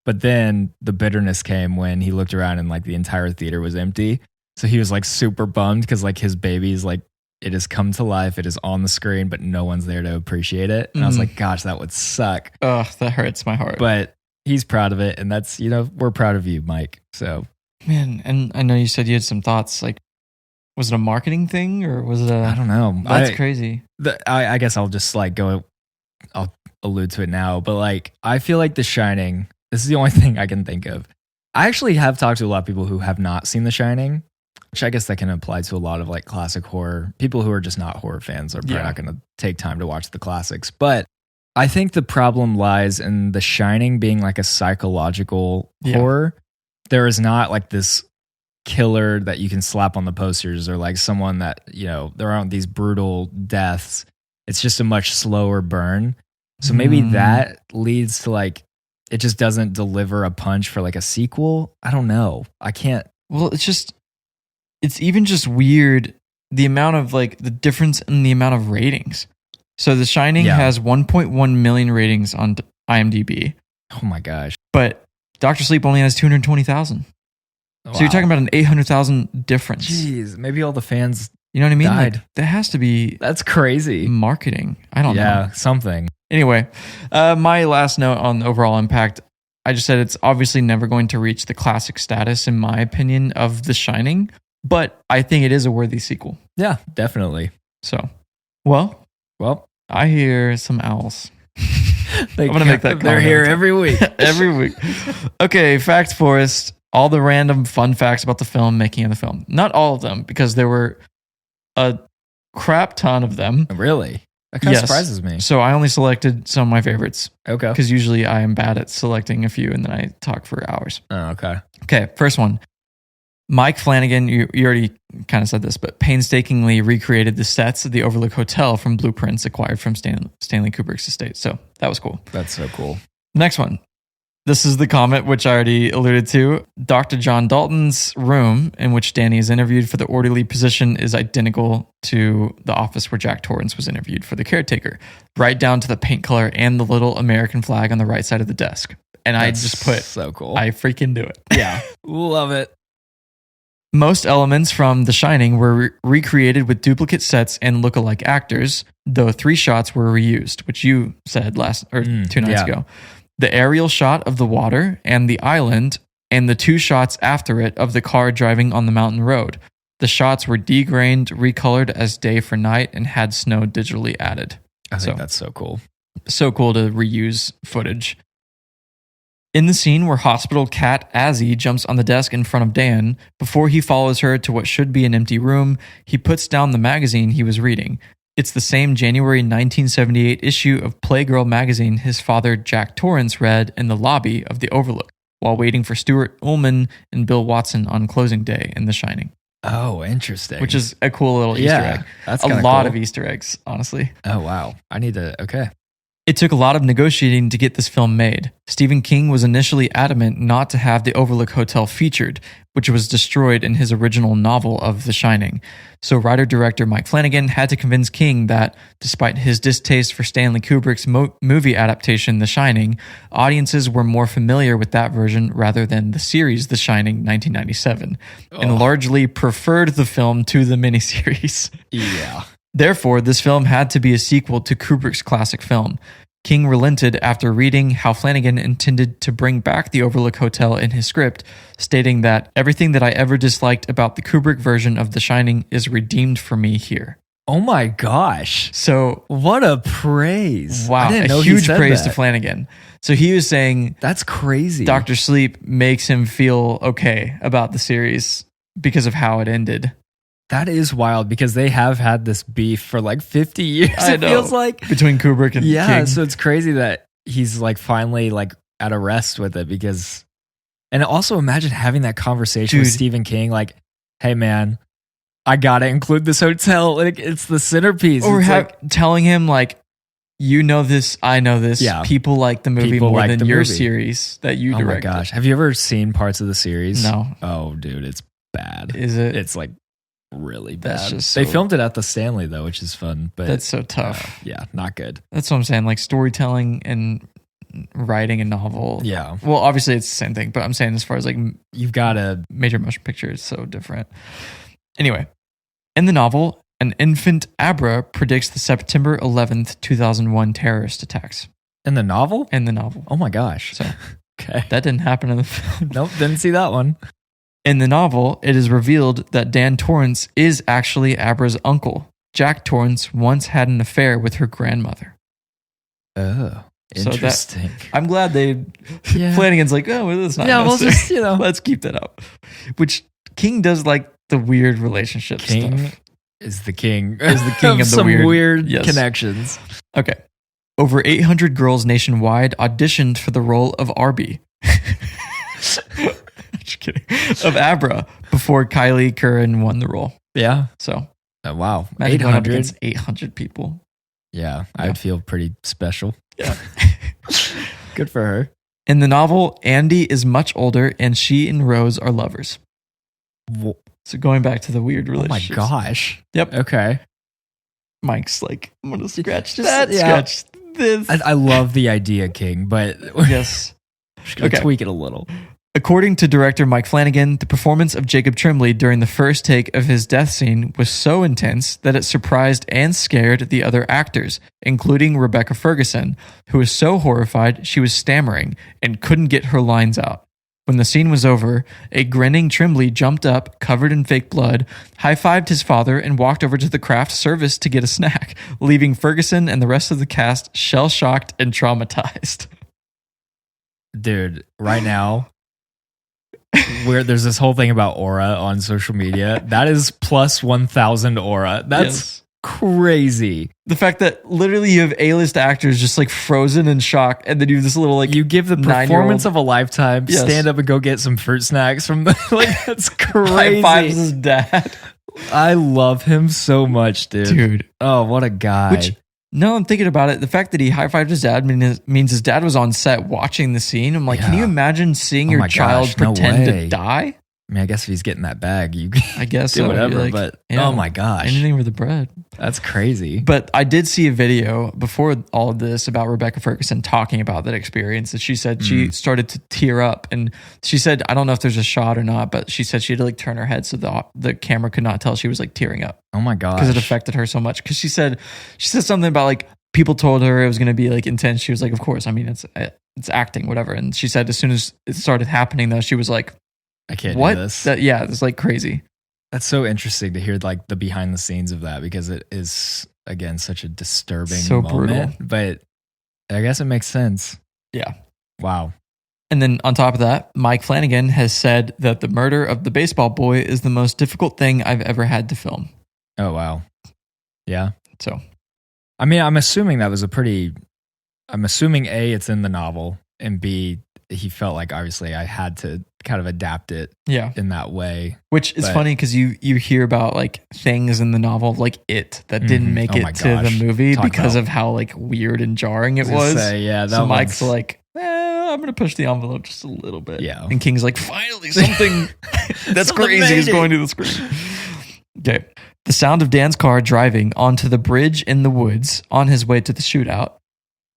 but then the bitterness came when he looked around and like the entire theater was empty, so he was like super bummed because like his baby's like, it has come to life. It is on the screen, but no one's there to appreciate it. And I was like, gosh, that would suck. Ugh, that hurts my heart. But he's proud of it. And that's, we're proud of you, Mike. So, man, and I know you said you had some thoughts. Like, was it a marketing thing or was it I don't know. That's crazy. I guess I'll just like I'll allude to it now. But like, I feel like The Shining, this is the only thing I can think of. I actually have talked to a lot of people who have not seen The Shining, which I guess that can apply to a lot of like classic horror. People who are just not horror fans are probably not going to take time to watch the classics. But I think the problem lies in The Shining being like a psychological horror. There is not like this killer that you can slap on the posters or like someone that, there aren't these brutal deaths. It's just a much slower burn. So maybe that leads to like, it just doesn't deliver a punch for like a sequel. I don't know. I can't. Well, it's even just weird the amount of like the difference in the amount of ratings. So The Shining has 1.1 million ratings on IMDb. Oh my gosh. But Dr. Sleep only has 220,000. Wow. So you're talking about an 800,000 difference. Jeez, maybe all the fans You know what I mean? died. Like, that has to be That's crazy. marketing. I don't know. Yeah, something. Anyway, my last note on overall impact, I just said it's obviously never going to reach the classic status, in my opinion, of The Shining, but I think it is a worthy sequel. Yeah, definitely. So, well, I hear some owls. I'm going to make that They're comment here every week. every week. Okay, Fact Forest. All the random fun facts about the film, making of the film. Not all of them, because there were a crap ton of them. Really? That kind of surprises me. So I only selected some of my favorites. Okay. Because usually I am bad at selecting a few and then I talk for hours. Oh, okay. Okay, first one. Mike Flanagan, you already kind of said this, but painstakingly recreated the sets of the Overlook Hotel from blueprints acquired from Stanley Kubrick's estate. So that was cool. That's so cool. Next one. This is the comment which I already alluded to. Dr. John Dalton's room, in which Danny is interviewed for the orderly position, is identical to the office where Jack Torrance was interviewed for the caretaker, right down to the paint color and the little American flag on the right side of the desk. And I just put, so cool. I freaking do it. Yeah. Love it. Most elements from The Shining were recreated with duplicate sets and look-alike actors, though 3 shots were reused, which you said 2 nights ago. The aerial shot of the water and the island, and the 2 shots after it of the car driving on the mountain road. The shots were degrained, recolored as day for night, and had snow digitally added. I think that's so cool. So cool to reuse footage. In the scene where hospital cat Azzy jumps on the desk in front of Dan, before he follows her to what should be an empty room, he puts down the magazine he was reading. It's the same January 1978 issue of Playgirl magazine his father, Jack Torrance, read in the lobby of the Overlook while waiting for Stuart Ullman and Bill Watson on closing day in The Shining. Oh, interesting. Which is a cool little Easter egg. That's a kinda lot cool. of Easter eggs, honestly. Oh, wow. I need to, okay. It took a lot of negotiating to get this film made. Stephen King was initially adamant not to have the Overlook Hotel featured, which was destroyed in his original novel of The Shining. So writer-director Mike Flanagan had to convince King that, despite his distaste for Stanley Kubrick's movie adaptation The Shining, audiences were more familiar with that version rather than the series The Shining 1997, and largely preferred the film to the miniseries. Yeah. Therefore, this film had to be a sequel to Kubrick's classic film. King relented after reading how Flanagan intended to bring back the Overlook Hotel in his script, stating that everything that I ever disliked about the Kubrick version of The Shining is redeemed for me here. Oh my gosh. So, What a praise. wow, I didn't know a he huge said praise that. to Flanagan. So he was saying That's crazy. Dr. Sleep makes him feel okay about the series because of how it ended. That is wild because they have had this beef for like 50 years. I know. It feels like. Between Kubrick and King. So it's crazy that he's like finally like at a rest with it because, and also imagine having that conversation with Dude. Stephen King, like, hey man, I gotta include this hotel. Like it's the centerpiece. Or It's telling him like, you know this, I know this. Yeah. People like the movie People more like than the your movie. series that you oh my directed. gosh. Have you ever seen parts of the series? No. Oh dude, it's bad. Is it? It's like really bad. That's just They so- filmed it at the Stanley though, which is fun, but That's so tough. yeah, not good. That's what I'm saying. Like storytelling and writing a novel. Yeah. Well, obviously it's the same thing, but I'm saying as far as like You've gotta major motion picture is so different. Anyway, in the novel, an infant Abra predicts the September 11th, 2001 terrorist attacks. in the novel? In the novel. Oh my gosh. So Okay. that didn't happen in the film. Nope, didn't see that one. In the novel, it is revealed that Dan Torrance is actually Abra's uncle. Jack Torrance once had an affair with her grandmother. Oh, So that- interesting. I'm glad they. Yeah. Flanagan's like, oh, well, that's not Yeah, we'll necessary. just, you know. Let's keep that up. Which King does like the weird relationship King stuff. is the king. Is the king of the some weird yes. connections. Okay. Over 800 girls nationwide auditioned for the role of Arby. Just kidding. Of Abra before Kylie Curran won the role. Yeah. So Wow. imagine going up 800. against 800 people. Yeah, Yeah. I'd feel pretty special. Yeah. Good for her. In the novel, Andy is much older and she and Rose are lovers. So going back to the weird Oh my relationship. gosh. Yep. Okay. Mike's like, I'm going to scratch Just- that, yeah. scratch this. I love the idea, King, but we're Yes. just going to Okay. tweak it a little. According to director Mike Flanagan, the performance of Jacob Tremblay during the first take of his death scene was so intense that it surprised and scared the other actors, including Rebecca Ferguson, who was so horrified she was stammering and couldn't get her lines out. When the scene was over, a grinning Tremblay jumped up, covered in fake blood, high-fived his father, and walked over to the craft service to get a snack, leaving Ferguson and the rest of the cast shell-shocked and traumatized. Dude, right now, where there's this whole thing about aura on social media. That is plus 1,000 aura. That's Yes. crazy. The fact that literally you have A-list actors just like frozen in shock, and then you have this little like You give the 9-year-old performance of a lifetime, Yes. stand up and go get some fruit snacks from the, like, that's high fives crazy. his dad. I love him so much, dude. Oh, what a guy. Which no, I'm thinking about it. The fact that he high-fived his dad means his dad was on set watching the scene. I'm like, can Yeah. you imagine seeing Oh your my child gosh, no pretend way. to die? I mean, I guess if he's getting that bag, you I guess do so. whatever, You're like, but yeah, oh my gosh, anything for the bread. that's crazy. But I did see a video before all of this about Rebecca Ferguson talking about that experience. And she said she started to tear up. And she said, I don't know if there's a shot or not, but she said she had to like turn her head so the camera could not tell she was like tearing up Oh my gosh. because it affected her so much. Because she said something about like people told her it was going to be like intense. She was like, of course, I mean, it's acting, whatever. And she said as soon as it started happening though, she was like, I can't what? do this. Yeah, it's like crazy. That's so interesting to hear like the behind the scenes of that because it is again such a disturbing So moment. brutal. But I guess it makes sense. Yeah. Wow. And then on top of that, Mike Flanagan has said that the murder of the baseball boy is the most difficult thing I've ever had to film. Oh wow. Yeah. So, I mean, I'm assuming that was I'm assuming A, it's in the novel, and B, he felt like obviously I had to kind of adapt it in that way. Which is funny because you hear about like things in the novel like it that didn't make it to the movie because of how like weird and jarring it was. So Mike's like, I'm going to push the envelope just a little bit. Yeah. And King's like, finally something that's crazy is going to the screen. Okay. The sound of Dan's car driving onto the bridge in the woods on his way to the shootout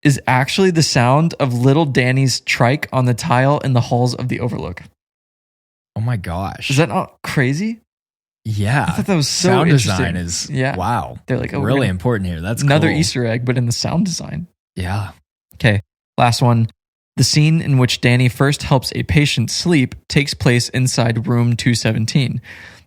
is actually the sound of little Danny's trike on the tile in the halls of the Overlook. Oh my gosh. Is that not crazy? Yeah. I thought that was so sound interesting. design is wow. They're like, really important here. That's another cool. Easter egg, but in the sound design. Yeah. Okay. Last one. The scene in which Danny first helps a patient sleep takes place inside room 217.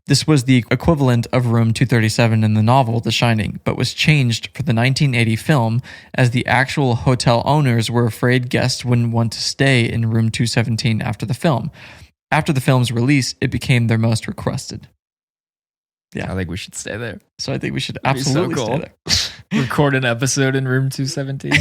This was the equivalent of room 237 in the novel The Shining, but was changed for the 1980 film as the actual hotel owners were afraid guests wouldn't want to stay in room 217 after the film. After the film's release, it became their most requested. Yeah. I think we should stay there. So I think we should absolutely stay there. Record an episode in room 217.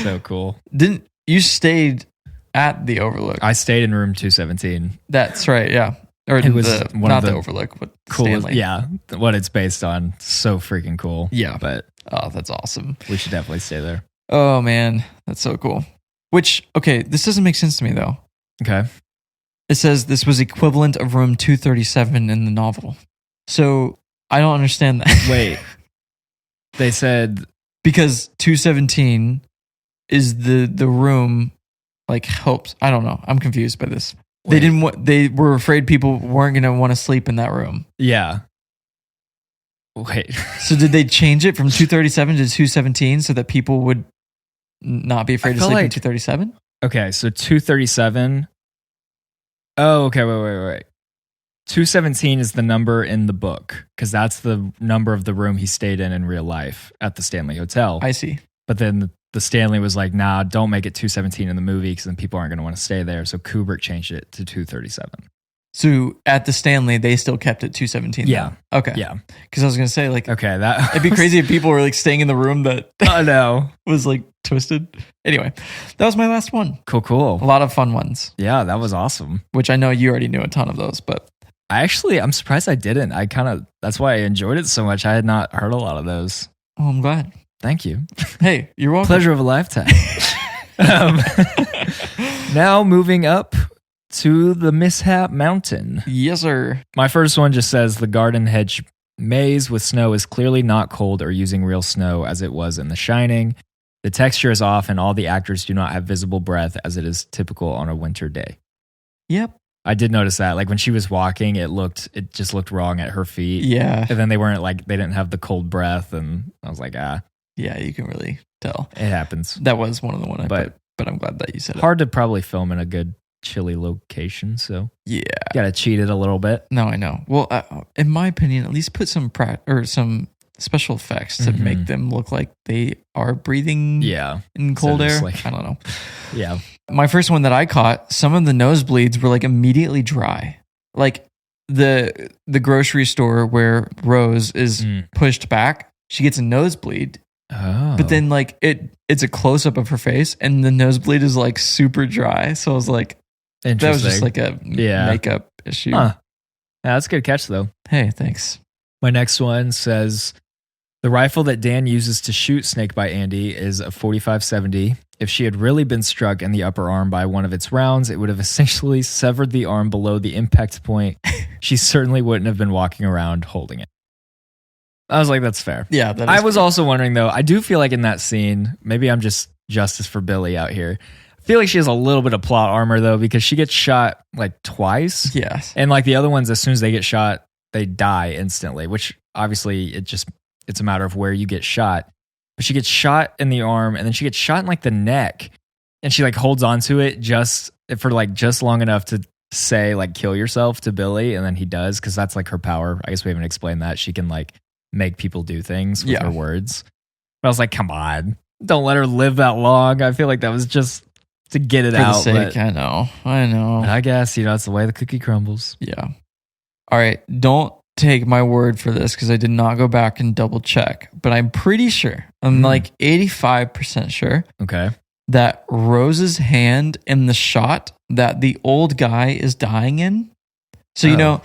So cool. Didn't you stayed at the Overlook? I stayed in room 217. That's right, yeah. Or it was not the Overlook, but cool. Stanley. Yeah, what it's based on. So freaking cool. Yeah. But that's awesome. We should definitely stay there. Oh man, that's so cool. Which, okay, this doesn't make sense to me though. Okay. It says this was equivalent of room 237 in the novel. So I don't understand that. Wait. They said because 217 is the room like helps. I don't know. I'm confused by this. Wait. They were afraid people weren't going to want to sleep in that room. Yeah. Wait. So did they change it from 237 to 217 so that people would not be afraid to sleep in 237? Okay, so 237. Oh, okay, wait. 217 is the number in the book because that's the number of the room he stayed in real life at the Stanley Hotel. I see. But then the Stanley was like, nah, don't make it 217 in the movie because then people aren't going to want to stay there. So Kubrick changed it to 237. So at the Stanley, they still kept it 217? Yeah. Though? Okay. Yeah. Because I was going to say, like, okay, that it'd be crazy if people were like staying in the room that I know was like twisted. Anyway, that was my last one. Cool. A lot of fun ones. Yeah, that was awesome. Which I know you already knew a ton of those, but I'm surprised I didn't. That's why I enjoyed it so much. I had not heard a lot of those. Oh, I'm glad. Thank you. Hey, you're welcome. Pleasure of a lifetime. Now moving up to the Mishap Mountain. Yes, sir. My first one just says the garden hedge maze with snow is clearly not cold or using real snow as it was in The Shining. The texture is off and all the actors do not have visible breath as it is typical on a winter day. Yep. I did notice that. Like when she was walking, it just looked wrong at her feet. Yeah. And then they didn't have the cold breath and I was like, yeah, you can really tell. It happens. That was one of the ones I put, but I'm glad that you said it. Hard to probably film in a good chilly location, so yeah, gotta cheat it a little bit. No, I know. Well, in my opinion, at least put some some special effects to make them look like they are breathing in cold air. I don't know. Yeah. My first one that I caught, some of the nosebleeds were like immediately dry. Like the grocery store where Rose is pushed back, she gets a nosebleed. Oh. But then like it's a close up of her face and the nosebleed is like super dry. So I was like, that was just like a makeup issue. Huh. Yeah, that's a good catch though. Hey, thanks. My next one says the rifle that Dan uses to shoot Snakebite Andy is a 45-70. If she had really been struck in the upper arm by one of its rounds, it would have essentially severed the arm below the impact point. She certainly wouldn't have been walking around holding it. I was like, that's fair. Yeah. I was also wondering though, I do feel like in that scene, maybe I'm just justice for Billy out here. I feel like she has a little bit of plot armor though, because she gets shot like twice. Yes. And like the other ones, as soon as they get shot, they die instantly, which obviously it's a matter of where you get shot. But she gets shot in the arm and then she gets shot in like the neck and she like holds on to it just long enough to say like kill yourself to Billy. And then he does, because that's like her power. I guess we haven't explained that. She can like make people do things with her words. But I was like, come on, don't let her live that long. I feel like that was just to get it out. For the sake, I know. I guess, it's the way the cookie crumbles. Yeah. All right. Don't take my word for this because I did not go back and double check, but I'm pretty sure, I'm like 85% sure Okay. that Rose's hand in the shot that the old guy is dying in. So, you know,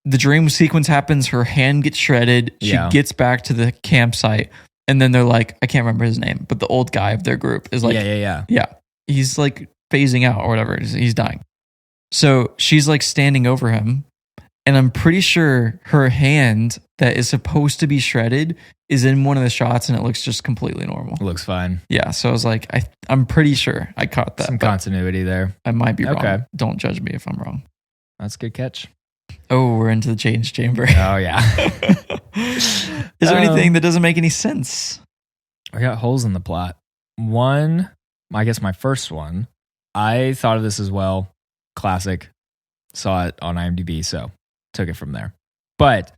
the dream sequence happens, her hand gets shredded, she gets back to the campsite, and then they're like, I can't remember his name, but the old guy of their group is like, yeah, he's like phasing out or whatever, he's dying. So she's like standing over him, and I'm pretty sure her hand that is supposed to be shredded is in one of the shots, and it looks just completely normal. It looks fine. Yeah, so I was like, I'm pretty sure I caught that. Some continuity there. I might be wrong. Don't judge me if I'm wrong. That's a good catch. Oh, we're into the change chamber. Oh, yeah. Is there anything that doesn't make any sense? I got holes in the plot. One, I guess my first one, I thought of this as well. Classic. Saw it on IMDb, so took it from there. But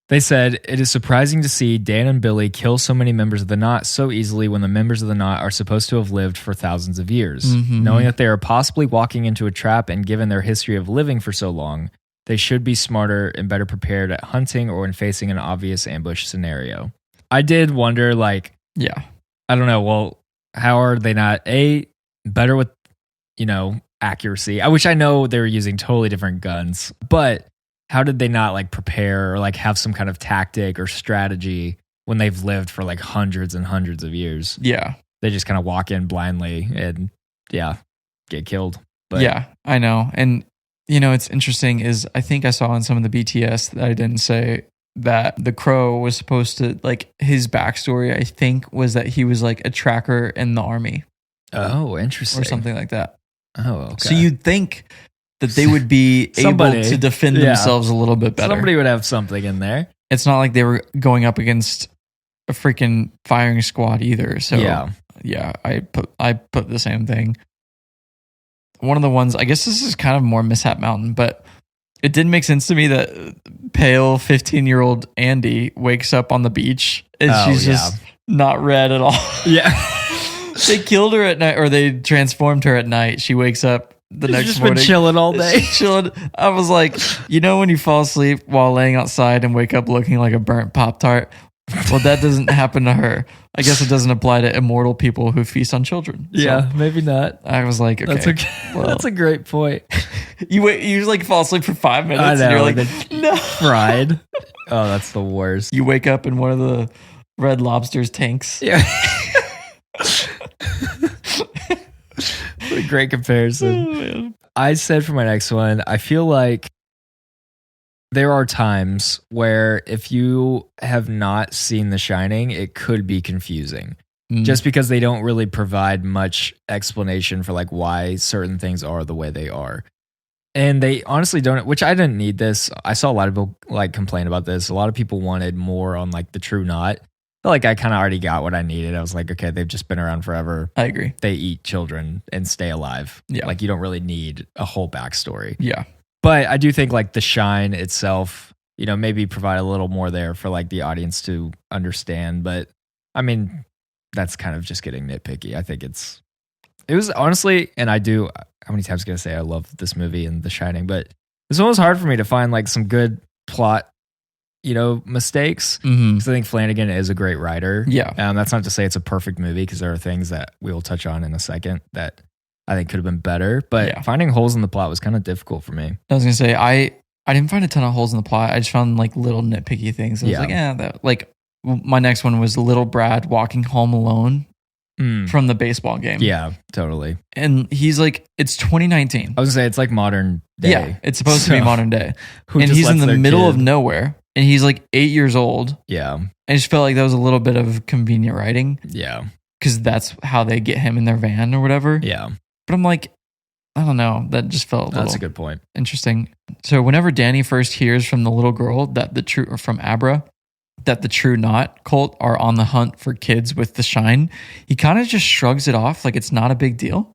they said, it is surprising to see Dan and Billy kill so many members of the Knot so easily when the members of the Knot are supposed to have lived for thousands of years. Mm-hmm. Knowing that they are possibly walking into a trap and given their history of living for so long, they should be smarter and better prepared at hunting or when facing an obvious ambush scenario. I did wonder, like, yeah, I don't know, well, how are they not, better with, accuracy? Which I know they were using totally different guns, but how did they not like prepare or like have some kind of tactic or strategy when they've lived for like hundreds and hundreds of years? Yeah. They just kind of walk in blindly and get killed. But yeah, I know. And it's interesting is I think I saw in some of the BTS that I didn't say that the Crow was supposed to, like, his backstory, I think, was that he was like a tracker in the army. Oh, interesting. Or something like that. Oh, okay. So you'd think that they would be able to defend themselves a little bit better. Somebody would have something in there. It's not like they were going up against a freaking firing squad either. So yeah, I put the same thing. One of the ones, I guess this is kind of more Mishap Mountain, but it didn't make sense to me that pale 15-year-old Andy wakes up on the beach and she's just not red at all. Yeah. They killed her at night, or they transformed her at night. She wakes up the next morning. She's been chilling all day. Chilling. I was like, when you fall asleep while laying outside and wake up looking like a burnt Pop-Tart? Well, that doesn't happen to her. I guess it doesn't apply to immortal people who feast on children. Yeah, so maybe not. I was like, okay. That's a great point. You like fall asleep for 5 minutes I know, and you're like, no. Fried. Oh, that's the worst. You wake up in one of the Red Lobster's tanks. Yeah. What a great comparison. Oh, man. I said for my next one, I feel like there are times where if you have not seen The Shining, it could be confusing. Just because they don't really provide much explanation for like why certain things are the way they are. And they honestly don't, which I didn't need this. I saw a lot of people like complain about this. A lot of people wanted more on like the true knot. But like I kind of already got what I needed. I was like, okay, they've just been around forever. I agree. They eat children and stay alive. Yeah. Like you don't really need a whole backstory. Yeah. But I do think like the shine itself, maybe provide a little more there for like the audience to understand. But I mean, that's kind of just getting nitpicky. I think it was honestly, and how many times can I say I love this movie and The Shining, but this one was hard for me to find like some good plot, mistakes. Because I think Flanagan is a great writer. Yeah. That's not to say it's a perfect movie because there are things that we will touch on in a second that I think could have been better, but finding holes in the plot was kind of difficult for me. I was going to say, I didn't find a ton of holes in the plot. I just found like little nitpicky things. I was like, my next one was little Brad walking home alone from the baseball game. Yeah, totally. And he's like, it's 2019. I was going to say, it's like modern day. Yeah, it's supposed to be modern day. And he's in the middle of nowhere, and he's like 8 years old. Yeah. I just felt like that was a little bit of convenient writing. Yeah. Because that's how they get him in their van or whatever. Yeah. But I'm like, I don't know. That just felt That's a good point. Interesting. So whenever Danny first hears from the little girl from Abra, that the True Knot cult are on the hunt for kids with the shine, he kind of just shrugs it off like it's not a big deal.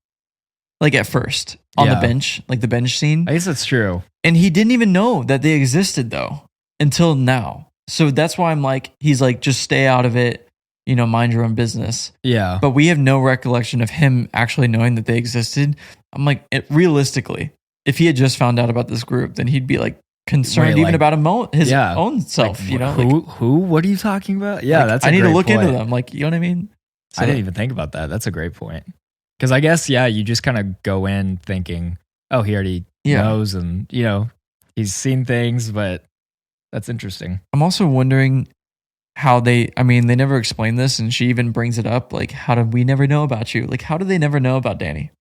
Like at first on the bench, like the bench scene. I guess that's true. And he didn't even know that they existed though until now. So that's why I'm like, he's like, just stay out of it. Mind your own business. Yeah. But we have no recollection of him actually knowing that they existed. I'm like, realistically, if he had just found out about this group, then he'd be like concerned Wait, even like- about his Yeah. own self, Like, you know? who? What are you talking about? Yeah, Like, that's. A I need to great look point. into them. Like, you know what I mean? So, I didn't even think about that. That's a great point. Because I guess, yeah, you just kind of go in thinking, oh, he already knows, and he's seen things, but that's interesting. I'm also wondering how they never explain this, and she even brings it up. Like, how did we never know about you? Like, how do they never know about Danny?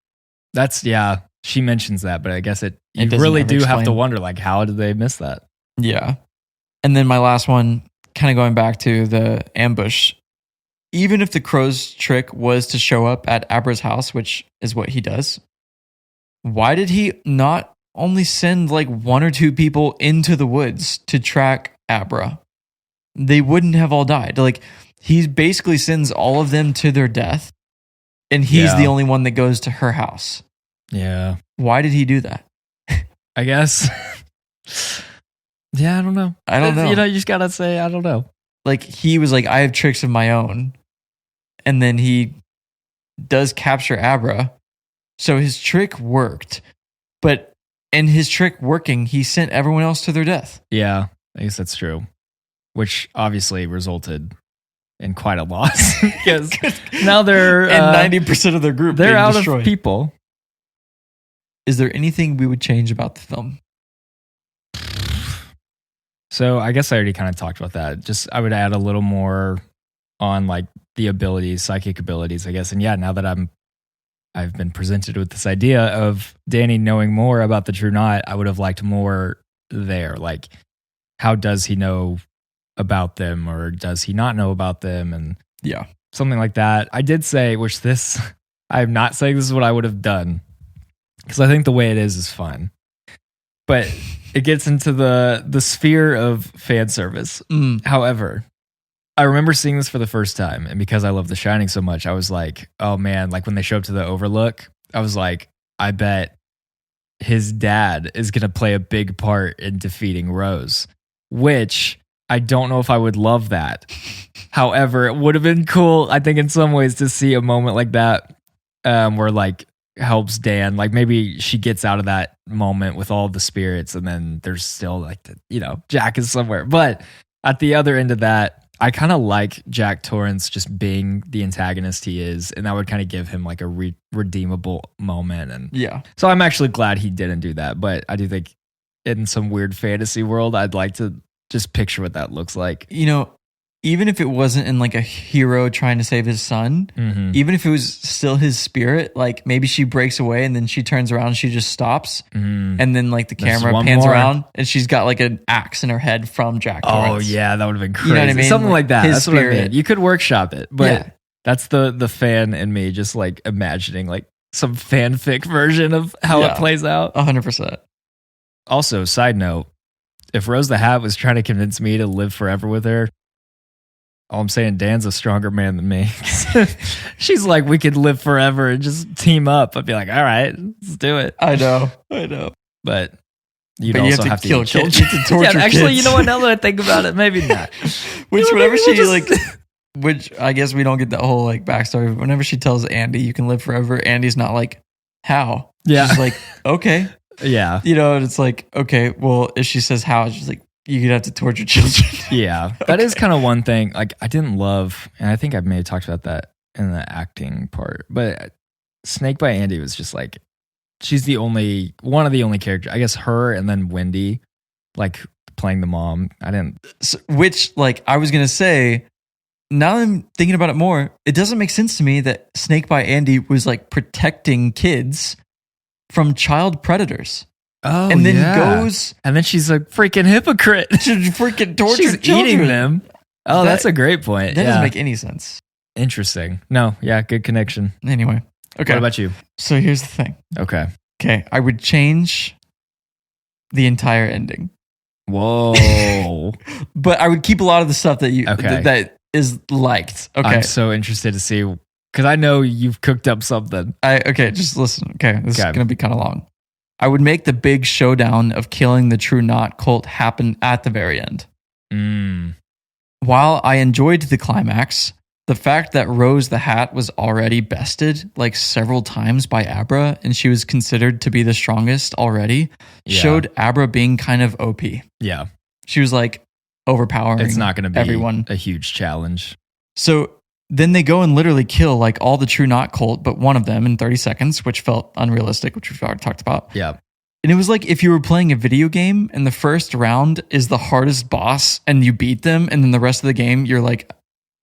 She mentions that, but I guess you doesn't really ever do have to explain. wonder, like, how did they miss that? Yeah. And then my last one, kind of going back to the ambush. Even if the crow's trick was to show up at Abra's house, which is what he does, why did he not only send like 1 or 2 people into the woods to track Abra? They wouldn't have all died. Like, he basically sends all of them to their death, and he's the only one that goes to her house. Yeah. Why did he do that? I guess. Yeah, I don't know. I don't know. You just gotta say, I don't know. Like, he was like, I have tricks of my own. And then he does capture Abra. So his trick worked. But in his trick working, he sent everyone else to their death. Yeah, I guess that's true. Which obviously resulted in quite a loss. Because now they're... And 90% of their group they're being out destroyed. of people. Is there anything we would change about the film? So I guess I already kind of talked about that. Just I would add a little more on like the abilities, psychic abilities, I guess. And yeah, now that I've been presented with this idea of Danny knowing more about the True Knot, I would have liked more there. Like, how does he know about them, or does he not know about them? And Yeah. something like that. I did say, which this, I'm not saying this is what I would have done, because I think the way it is fun. But it gets into the sphere of fan service. However, I remember seeing this for the first time, and because I love The Shining so much, I was like, oh man, like when they show up to the Overlook, I was like, I bet his dad is going to play a big part in defeating Rose, which I don't know if I would love that. However, it would have been cool, I think, in some ways to see a moment like that where like helps Dan. Like maybe she gets out of that moment with all the spirits, and then there's still like, Jack is somewhere. But at the other end of that, I kind of like Jack Torrance just being the antagonist he is, and that would kind of give him like a redeemable moment. And Yeah. so I'm actually glad he didn't do that. But I do think in some weird fantasy world, I'd like to just picture what that looks like. Even if it wasn't in like a hero trying to save his son, even if it was still his spirit, like maybe she breaks away and then she turns around and she just stops. And then like the There's camera one pans more. around and she's got like an axe in her head from Jack Oh Torrance. yeah, that would have been crazy. You know what I mean? Something like that. His That's what I spirit. mean. You could workshop it, but Yeah. that's the fan in me just like imagining like some fanfic version of how Yeah. it plays out. 100%. Also, side note, if Rose the Hat was trying to convince me to live forever with her, all I'm saying, Dan's a stronger man than me. She's like, we could live forever and just team up. I'd be like, all right, let's do it. I know. But you'd But you also have to to kill eat kids. children. You have to torture actually, kids. you know what? Now that I think about it, maybe not. Which You know, whenever maybe she we'll just- which I guess we don't get that whole like backstory, but whenever she tells Andy you can live forever, Andy's not like, how? Yeah. She's like, okay. Yeah. And it's like, okay, well, if she says how, she's like, you could have to torture children. Yeah, that is kind of one thing. Like, I didn't love, and I think I may have talked about that in the acting part, but Snake by Andy was just like, she's one of the only characters, I guess her and then Wendy, like playing the mom. I didn't. Which, like, I was going to say, now that I'm thinking about it more, it doesn't make sense to me that Snake by Andy was like protecting kids from child predators. Oh, and then yeah. goes And then she's a freaking hypocrite. to freaking torture She's children. eating them. Oh, that's a great point. That Yeah. doesn't make any sense. Interesting. No, yeah, good connection. Anyway. Okay. What about you? So here's the thing. Okay. Okay. I would change the entire ending, Whoa. but I would keep a lot of the stuff that you Okay. that is liked. Okay. I'm so interested to see, because I know you've cooked up something. Okay, just listen. Okay, this Okay. is going to be kind of long. I would make the big showdown of killing the True Knot cult happen at the very end. While I enjoyed the climax, The fact that Rose the Hat was already bested like several times by Abra and she was considered to be the strongest already showed Abra being kind of OP. Yeah. She was like overpowering. It's not going to be everyone. A huge challenge. So then they go and literally kill like all the True Knot cult, but one of them in 30 seconds, which felt unrealistic, which we've already talked about. Yeah. And it was like if you were playing a video game and the first round is the hardest boss and you beat them, and then the rest of the game, you're like,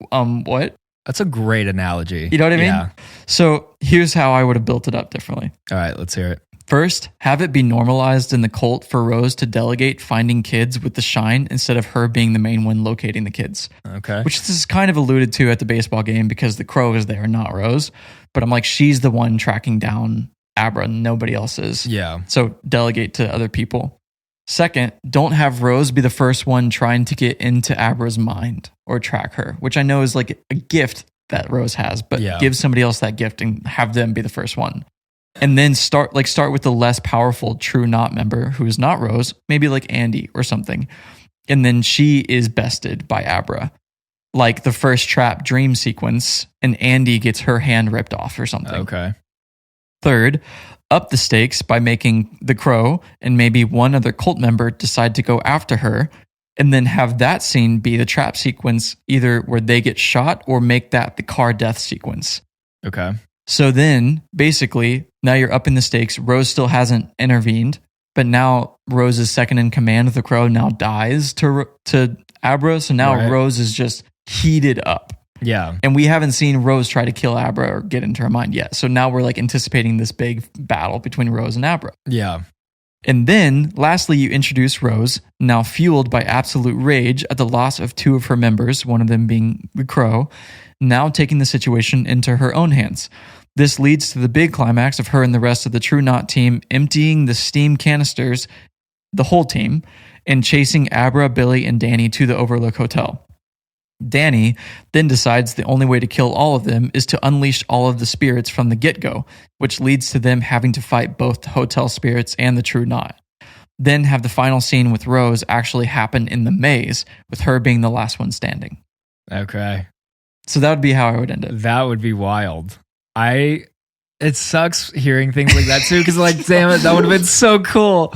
what? That's a great analogy. You know what I mean? Yeah. So here's how I would have built it up differently. All right, let's hear it. First, have it be normalized in the cult for Rose to delegate finding kids with the shine instead of her being the main one locating the kids. Okay. Which this is kind of alluded to at the baseball game because the crow is there, not Rose. But I'm like, she's the one tracking down Abra, nobody else is. Yeah. So delegate to other people. Second, don't have Rose be the first one trying to get into Abra's mind or track her, which I know is like a gift that Rose has, but give somebody else that gift and have them be the first one. And then start with the less powerful True Knot member who is not Rose, maybe like Andy or something. And then she is bested by Abra. Like the first trap dream sequence, and Andy gets her hand ripped off or something. Okay. Third, up the stakes by making the crow and maybe one other cult member decide to go after her, and then have that scene be the trap sequence, either where they get shot or make that the car death sequence. Okay. So then, basically, now you're up in the stakes. Rose still hasn't intervened, but now Rose's second in command of the crow now dies to Abra. So now Rose is just heated up. Yeah. And we haven't seen Rose try to kill Abra or get into her mind yet. So now we're like anticipating this big battle between Rose and Abra. Yeah. And then, lastly, you introduce Rose, now fueled by absolute rage at the loss of two of her members, one of them being the crow, now taking the situation into her own hands. This leads to the big climax of her and the rest of the True Knot team emptying the steam canisters, the whole team, and chasing Abra, Billy, and Danny to the Overlook Hotel. Danny then decides the only way to kill all of them is to unleash all of the spirits from the get-go, which leads to them having to fight both the hotel spirits and the True Knot. Then have the final scene with Rose actually happen in the maze, with her being the last one standing. Okay. So that would be how I would end it. That would be wild. It sucks hearing things like that too, because like, damn it, that would have been so cool.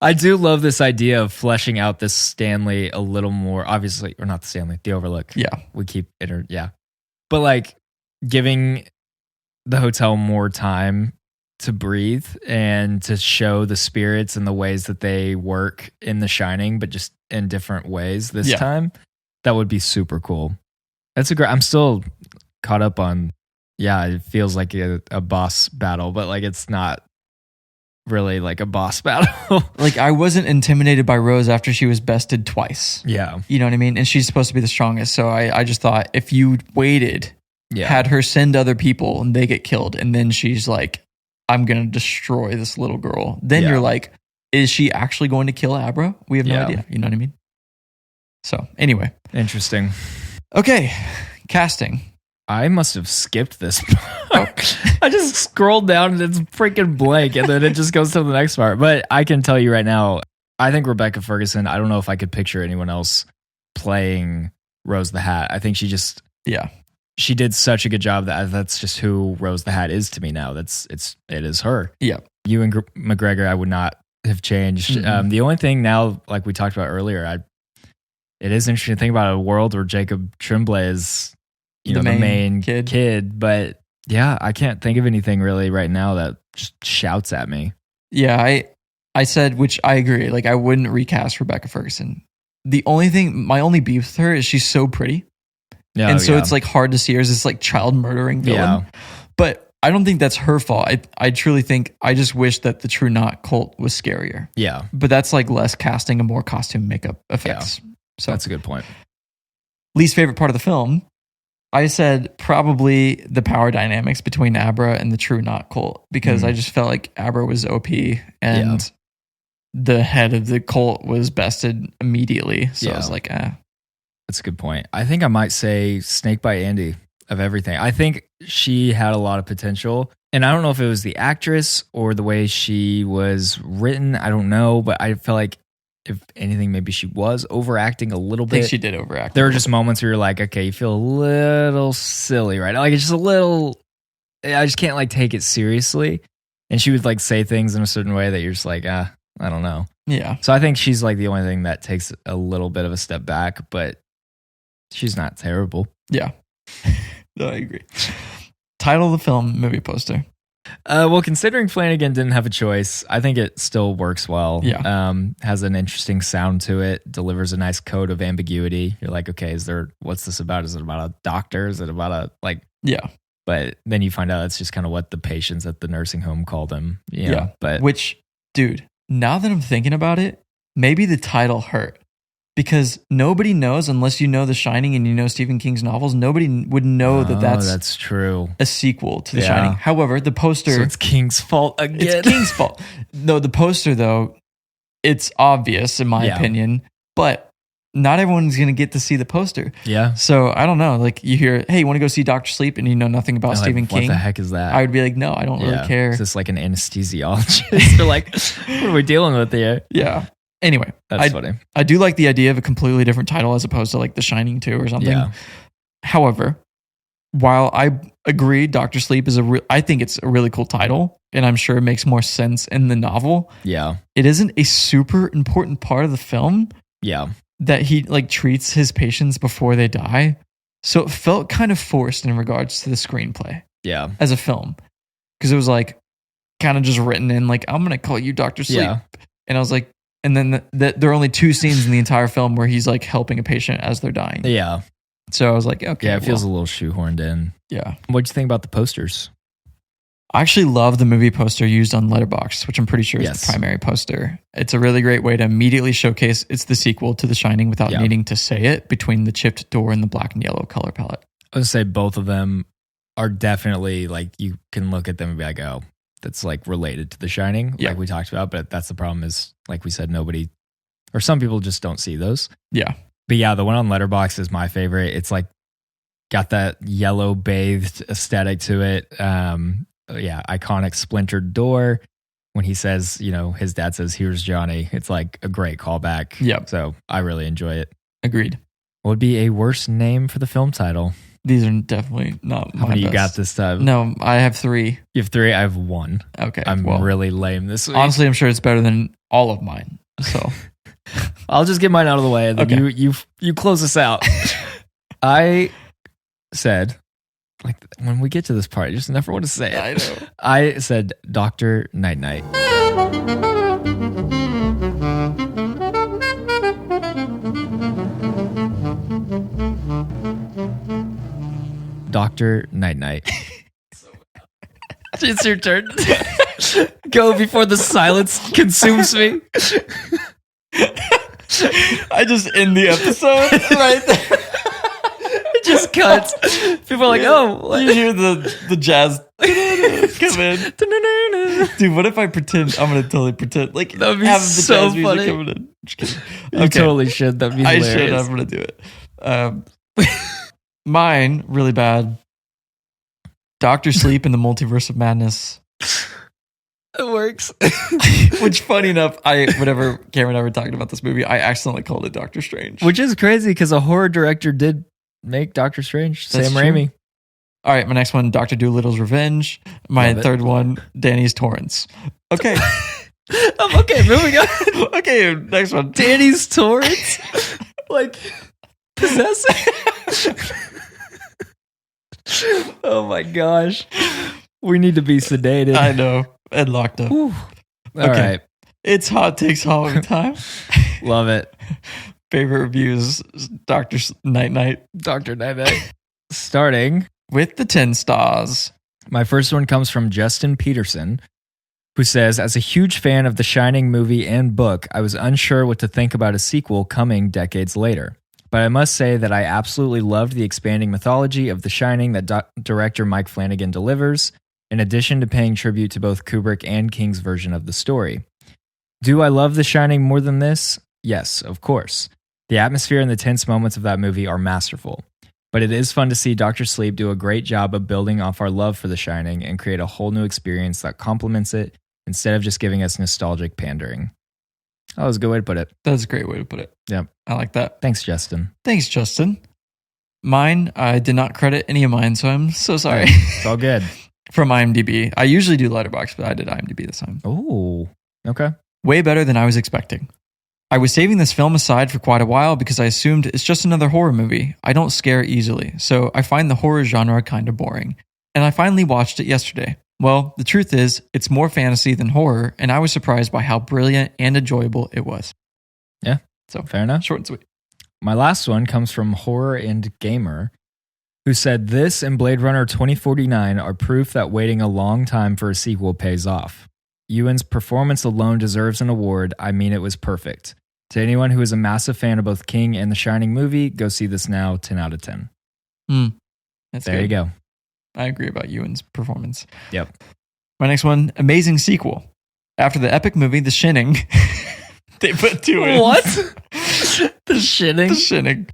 I do love this idea of fleshing out this Stanley a little more, obviously, or not the Stanley, the Overlook. Yeah. We keep it, yeah. But like giving the hotel more time to breathe and to show the spirits and the ways that they work in The Shining, but just in different ways this time, that would be super cool. That's I'm still caught up on, it feels like a boss battle, but like it's not really like a boss battle. Like I wasn't intimidated by Rose after she was bested twice. Yeah. You know what I mean? And she's supposed to be the strongest. So I just thought if you waited, had her send other people and they get killed, and then she's like, I'm going to destroy this little girl. Then you're like, is she actually going to kill Abra? We have no idea. You know what I mean? So anyway. Interesting. Okay. Casting. I must have skipped this part. I just scrolled down and it's freaking blank, and then it just goes to the next part. But I can tell you right now, I think Rebecca Ferguson, I don't know if I could picture anyone else playing Rose the Hat. I think she just, she did such a good job that that's just who Rose the Hat is to me now. It is her. Yeah. Ewan McGregor, I would not have changed. Mm-hmm. The only thing now, like we talked about earlier, it is interesting to think about a world where Jacob Tremblay is, the main kid. But yeah, I can't think of anything really right now that just shouts at me. Yeah, I said, which I agree, like I wouldn't recast Rebecca Ferguson. The only thing, my only beef with her is she's so pretty. Yeah, and so it's like hard to see her as this like child murdering villain. Yeah. But I don't think that's her fault. I truly think, I just wish that the True Knot cult was scarier. Yeah. But that's like less casting and more costume makeup effects. Yeah. So that's a good point. Least favorite part of the film, I said probably the power dynamics between Abra and the True Knot cult, because I just felt like Abra was OP and the head of the cult was bested immediately. So I was like, That's a good point. I think I might say Snake by Andy of everything. I think she had a lot of potential. And I don't know if it was the actress or the way she was written. I don't know. But I felt like if anything, maybe she was overacting a little I think bit. she did overact. There were just moments where you're like, okay, you feel a little silly right now. Like it's just a little, I just can't like take it seriously. And she would like say things in a certain way that you're just like, I don't know. Yeah. So I think she's like the only thing that takes a little bit of a step back, but she's not terrible. Yeah. No, I agree. Title of the film, movie poster. Well, considering Flanagan didn't have a choice, I think it still works well. Yeah. Has an interesting sound to it, delivers a nice code of ambiguity. You're like, okay, what's this about? Is it about a doctor? Is it about a like? Yeah. But then you find out it's just kind of what the patients at the nursing home called him. Yeah. But which, dude, now that I'm thinking about it, maybe the title hurt. Because nobody knows, unless you know The Shining and you know Stephen King's novels, nobody would know that's true. A sequel to The Shining. However, the poster... So it's King's fault again. It's King's fault. No, the poster, though, it's obvious, in my opinion, but not everyone's going to get to see the poster. Yeah. So, I don't know. Like, you hear, hey, you want to go see Dr. Sleep, and you know nothing about Stephen King? What the heck is that? I would be like, no, I don't really care. Is this like an anesthesiologist? They're like, what are we dealing with here? Yeah. Anyway, that's funny. I do like the idea of a completely different title as opposed to like The Shining 2 or something. Yeah. However, while I agree Dr. Sleep is I think it's a really cool title, and I'm sure it makes more sense in the novel. Yeah. It isn't a super important part of the film. Yeah. That he like treats his patients before they die. So it felt kind of forced in regards to the screenplay. Yeah. As a film. Because it was like kind of just written in like, I'm going to call you Dr. Sleep. Yeah. And I was like, and then there are only 2 scenes in the entire film where he's like helping a patient as they're dying. Yeah. So I was like, okay. Yeah, it feels a little shoehorned in. Yeah. What'd you think about the posters? I actually love the movie poster used on Letterboxd, which I'm pretty sure is the primary poster. It's a really great way to immediately showcase it's the sequel to The Shining without needing to say it between the chipped door and the black and yellow color palette. I would say both of them are definitely like, you can look at them and be like, oh, that's like related to The Shining, like we talked about. But that's the problem is, like we said, nobody or some people just don't see those. Yeah. But yeah, the one on Letterboxd is my favorite. It's like got that yellow bathed aesthetic to it. Iconic splintered door. When he says, his dad says, "Here's Johnny." It's like a great callback. Yeah. So I really enjoy it. Agreed. What would be a worse name for the film title? These are definitely not my How many best. you got this time? No, I have 3. You have 3. I have 1. Okay. I'm really lame this week. Honestly, I'm sure it's better than all of mine. So I'll just get mine out of the way, and then you close us out. I said, like, when we get to this part, I just never want to say it. I know. I said Dr. Night Night. Dr. Night Night. It's your turn. Go before the silence consumes me. I just end the episode right there. It just cuts. People are like, oh. You hear the jazz come in. Dude, what if I pretend? I'm going to totally pretend. Like, that would be have the so jazz funny. music coming in. Just kidding. You totally should. That'd be hilarious. I should. I'm going to do it. Mine, really bad. Dr. Sleep in the Multiverse of Madness. It works. Which, funny enough, whenever Cameron and I were talking about this movie, I accidentally called it Doctor Strange. Which is crazy because a horror director did make Doctor Strange. That's Sam true. Raimi. All right, my next one, Dr. Doolittle's Revenge. My third one, Danny's Torrance. Okay. Okay, moving on. Okay, next one. Danny's Torrance? Like, possessing? Oh my gosh. We need to be sedated. I know. And locked up. All right. It's Hot Takes Halloween time. Love it. Favorite reviews, Dr. Night Night. Dr. Night Night. Starting with the 10 stars. My first one comes from Justin Peterson, who says, as a huge fan of the Shining movie and book, I was unsure what to think about a sequel coming decades later. But I must say that I absolutely loved the expanding mythology of The Shining that director Mike Flanagan delivers, in addition to paying tribute to both Kubrick and King's version of the story. Do I love The Shining more than this? Yes, of course. The atmosphere and the tense moments of that movie are masterful. But it is fun to see Dr. Sleep do a great job of building off our love for The Shining and create a whole new experience that complements it instead of just giving us nostalgic pandering. That was a good way to put it. That's a great way to put it. Yep. I like that. Thanks, Justin. Thanks, Justin. Mine, I did not credit any of mine, so I'm so sorry. It's all good. From IMDb. I usually do Letterboxd, but I did IMDb this time. Oh, okay. Way better than I was expecting. I was saving this film aside for quite a while because I assumed it's just another horror movie. I don't scare easily, so I find the horror genre kind of boring. And I finally watched it yesterday. Well, the truth is, it's more fantasy than horror, and I was surprised by how brilliant and enjoyable it was. Yeah, so fair enough. Short and sweet. My last one comes from Horror and Gamer, who said this and Blade Runner 2049 are proof that waiting a long time for a sequel pays off. Ewan's performance alone deserves an award. I mean, it was perfect. To anyone who is a massive fan of both King and The Shining movie, go see this now, 10 out of 10. That's there good. you go. I agree about Ewan's performance. Yep. My next one, amazing sequel. After the epic movie, The Shinning, they put 2 in. What? The Shinning? The Shinning.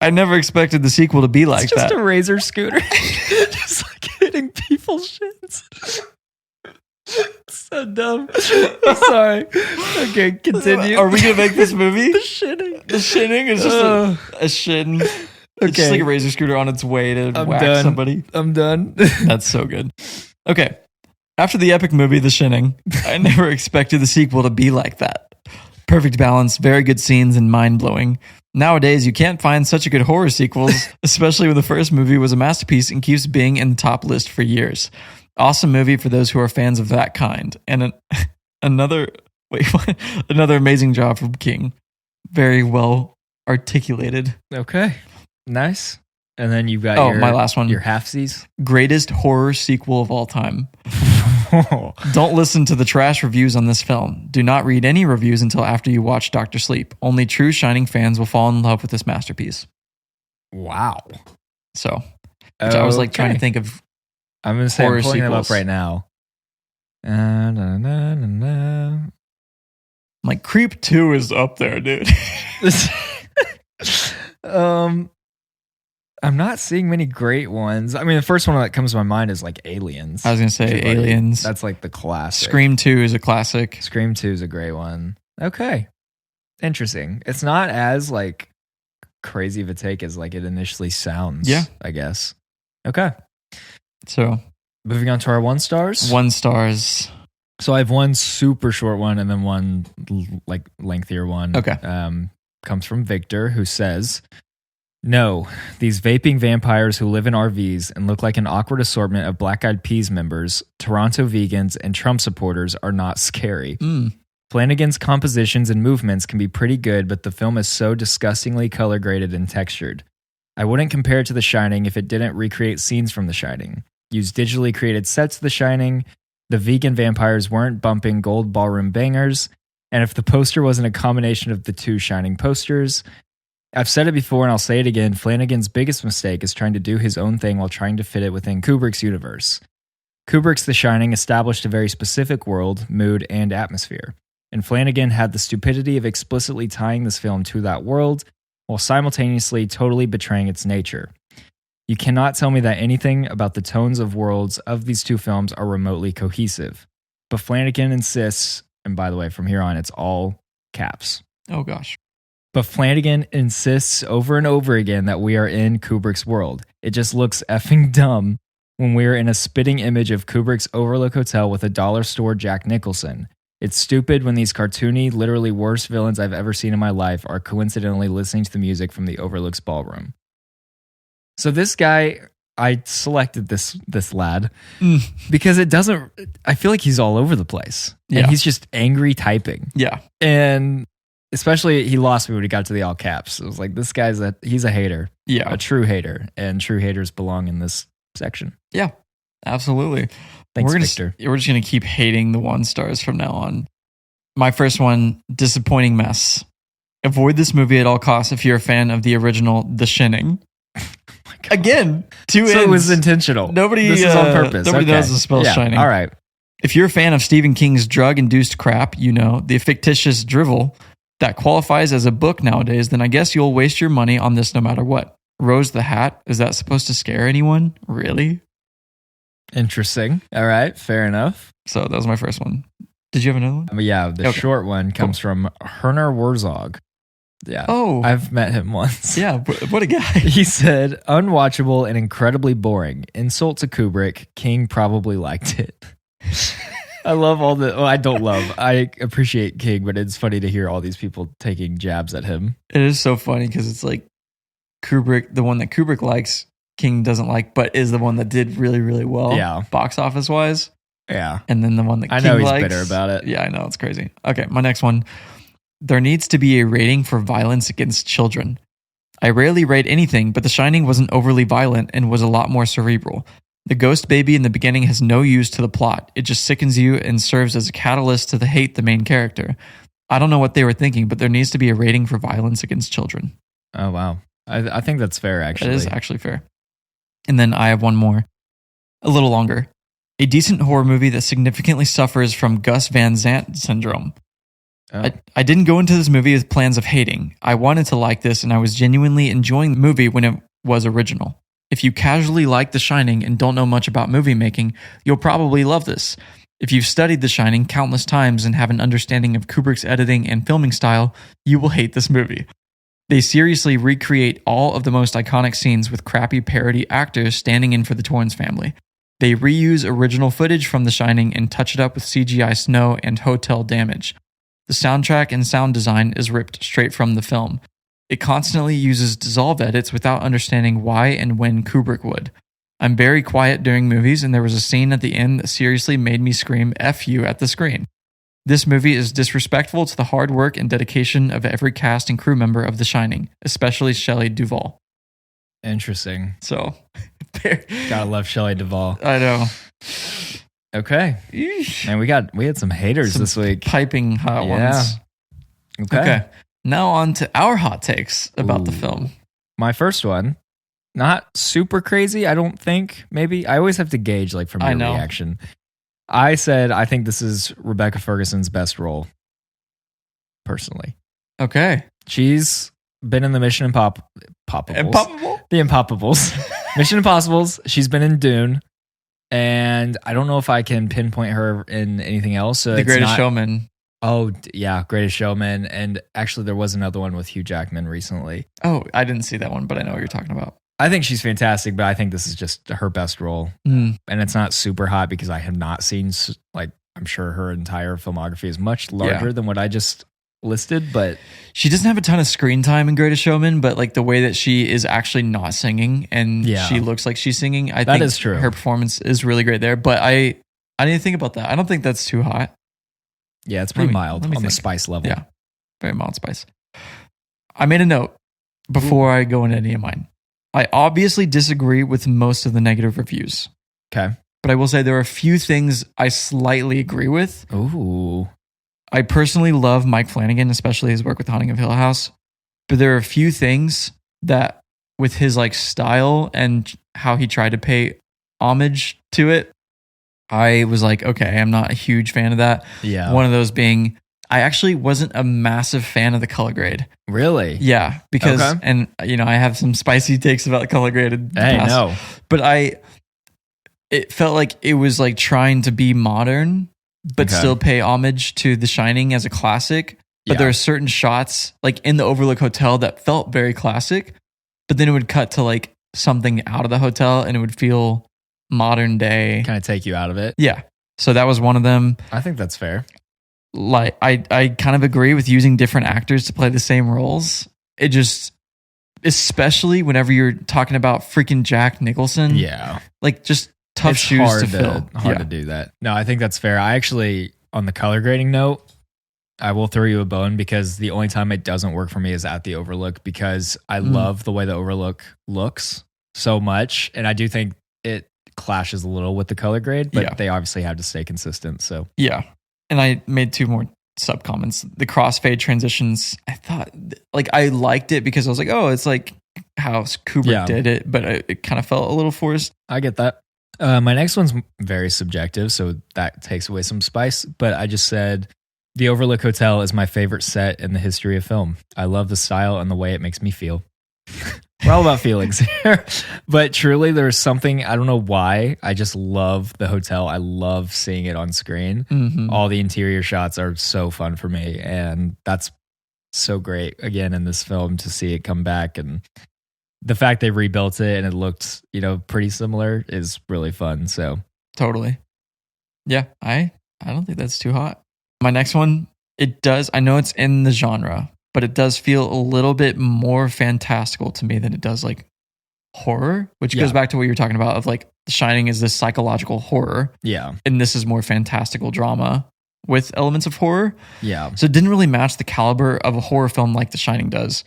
I never expected the sequel to be like it's just that. a razor scooter. Just like hitting people's shins. So dumb. I'm sorry. Okay, continue. Are we going to make this movie? The Shinning. The Shinning is just a shin. It's just like a razor scooter on its way to whack somebody. I'm done. That's so good. Okay. After the epic movie, The Shinning, I never expected the sequel to be like that. Perfect balance, very good scenes, and mind-blowing. Nowadays, you can't find such a good horror sequels, especially when the first movie was a masterpiece and keeps being in the top list for years. Awesome movie for those who are fans of that kind. And another amazing job from King. Very well articulated. Okay. Nice. And then you've got my last one. Your halfsies. Greatest horror sequel of all time. Don't listen to the trash reviews on this film. Do not read any reviews until after you watch Dr. Sleep. Only true Shining fans will fall in love with this masterpiece. Wow. So, I was like trying to think of I'm going to say I'm pulling them up sequels. right now. I'm like, Creep 2 is up there, dude. I'm not seeing many great ones. I mean, the first one that comes to my mind is like Aliens. I was going to say Aliens. That's like the classic. Scream 2 is a classic. Scream 2 is a great one. Okay. Interesting. It's not as like crazy of a take as like it initially sounds. Yeah. I guess. Okay. So moving on to our 1 stars. 1 stars. So I have one super short one and then one like lengthier one. Okay. Comes from Victor, who says, "No, these vaping vampires who live in RVs and look like an awkward assortment of Black Eyed Peas members, Toronto vegans, and Trump supporters are not scary. Flanagan's compositions and movements can be pretty good, but the film is so disgustingly color graded and textured. I wouldn't compare it to The Shining if it didn't recreate scenes from The Shining. Use digitally created sets of The Shining. The vegan vampires weren't bumping gold ballroom bangers. And if the poster wasn't a combination of the 2 Shining posters, I've said it before and I'll say it again, Flanagan's biggest mistake is trying to do his own thing while trying to fit it within Kubrick's universe. Kubrick's The Shining established a very specific world, mood, and atmosphere. And Flanagan had the stupidity of explicitly tying this film to that world while simultaneously totally betraying its nature. You cannot tell me that anything about the tones of worlds of these 2 films are remotely cohesive. But Flanagan insists, and by the way, from here on, it's all caps. Oh, gosh. But Flanagan insists over and over again that we are in Kubrick's world. It just looks effing dumb when we're in a spitting image of Kubrick's Overlook Hotel with a dollar store Jack Nicholson. It's stupid when these cartoony, literally worst villains I've ever seen in my life are coincidentally listening to the music from the Overlook's ballroom." So this guy, I selected this lad because it doesn't, I feel like he's all over the place. And he's just angry typing. Yeah. And especially he lost me when he got to the all caps. It was like, this guy's he's a hater. Yeah. A true hater. And true haters belong in this section. Yeah, absolutely. Thanks, Victor. We're just going to keep hating the 1 stars from now on. My first one, disappointing mess. Avoid this movie at all costs if you're a fan of the original The Shinning. Again, 2 ends. So it was intentional. This is on purpose. Nobody knows the spell Shining. All right. If you're a fan of Stephen King's drug-induced crap, the fictitious drivel that qualifies as a book nowadays, then I guess you'll waste your money on this no matter what. Rose the Hat, is that supposed to scare anyone? Really? Interesting. All right. Fair enough. So that was my first one. Did you have another one? But yeah, the short one comes from Herner Wurzog. Yeah. Oh. I've met him once. Yeah, what a guy. He said, unwatchable and incredibly boring. Insult to Kubrick. King probably liked it. I love all the... Well, I don't love. I appreciate King, but it's funny to hear all these people taking jabs at him. It is so funny because it's like Kubrick, the one that Kubrick likes, King doesn't like, but is the one that did really, really well. Yeah. Box office wise. Yeah. And then the one that King I know he's likes, bitter about it. Yeah, I know. It's crazy. Okay, my next one. There needs to be a rating for violence against children. I rarely rate anything, but The Shining wasn't overly violent and was a lot more cerebral. The ghost baby in the beginning has no use to the plot. It just sickens you and serves as a catalyst to hate the main character. I don't know what they were thinking, but there needs to be a rating for violence against children. Oh, wow. I think that's fair, actually. It is actually fair. And then I have one more. A little longer. A decent horror movie that significantly suffers from Gus Van Sant syndrome. Oh. I didn't go into this movie with plans of hating. I wanted to like this, and I was genuinely enjoying the movie when it was original. If you casually like The Shining and don't know much about movie making, you'll probably love this. If you've studied The Shining countless times and have an understanding of Kubrick's editing and filming style, you will hate this movie. They seriously recreate all of the most iconic scenes with crappy parody actors standing in for the Torrance family. They reuse original footage from The Shining and touch it up with CGI snow and hotel damage. The soundtrack and sound design is ripped straight from the film. It constantly uses dissolve edits without understanding why and when Kubrick would. I'm very quiet during movies, and there was a scene at the end that seriously made me scream F you at the screen. This movie is disrespectful to the hard work and dedication of every cast and crew member of The Shining, especially Shelley Duvall. Interesting. So, gotta love Shelley Duvall. I know. Okay. Eesh. And we had some haters this week. Piping hot ones. Okay. Now on to our hot takes about the film. My first one, not super crazy, I don't think. Maybe I always have to gauge like from your reaction. I said I think this is Rebecca Ferguson's best role. Personally. Okay. She's been in the Mission Impossible. The Impoppables. Mission Impossibles. She's been in Dune. And I don't know if I can pinpoint her in anything else. So The Greatest Showman. Oh, yeah. Greatest Showman. And actually, there was another one with Hugh Jackman recently. Oh, I didn't see that one, but I know what you're talking about. I think she's fantastic, but I think this is just her best role. And it's not super hot because I have not seen, like, I'm sure her entire filmography is much larger than what I just listed, but she doesn't have a ton of screen time in Greatest Showman, but like the way that she is actually not singing and she looks like she's singing, I think that is true. Her performance is really great there, but I didn't think about that. I don't think that's too hot. Yeah, it's pretty mild on the spice level. Yeah, very mild spice. I made a note before I go into any of mine. I obviously disagree with most of the negative reviews. Okay. But I will say there are a few things I slightly agree with. Ooh. I personally love Mike Flanagan, especially his work with Haunting of Hill House. But there are a few things that with his like style and how he tried to pay homage to it, I was like, okay, I'm not a huge fan of that. Yeah. One of those being, I actually wasn't a massive fan of the color grade. Really? Yeah. Because, and you know, I have some spicy takes about the color grade. No. But it felt like it was like trying to be modern, but still pay homage to The Shining as a classic. But there are certain shots like in the Overlook Hotel that felt very classic, but then it would cut to like something out of the hotel and it would feel modern day. Kind of take you out of it. Yeah. So that was one of them. I think that's fair. Like I kind of agree with using different actors to play the same roles. It just, especially whenever you're talking about freaking Jack Nicholson. Yeah. Like just tough shoes to fill. Hard to do that. No, I think that's fair. I actually, on the color grading note, I will throw you a bone because the only time it doesn't work for me is at the Overlook because I love the way the Overlook looks so much. And I do think it clashes a little with the color grade, but they obviously have to stay consistent. So yeah. And I made two more sub comments. The crossfade transitions, I thought like I liked it because I was like, oh, it's like how Kubrick did it, but it kind of felt a little forced. I get that. My next one's very subjective, so that takes away some spice. But I just said the Overlook Hotel is my favorite set in the history of film. I love the style and the way it makes me feel. We're all about feelings here. But truly, there's something, I don't know why. I just love the hotel. I love seeing it on screen. All the interior shots are so fun for me. And that's so great, again, in this film to see it come back. And the fact they rebuilt it and it looked, pretty similar is really fun. So totally. Yeah, I don't think that's too hot. My next one, I know it's in the genre, but it does feel a little bit more fantastical to me than it does like horror, which goes back to what you were talking about of like The Shining is this psychological horror. Yeah. And this is more fantastical drama with elements of horror. Yeah. So it didn't really match the caliber of a horror film like The Shining does.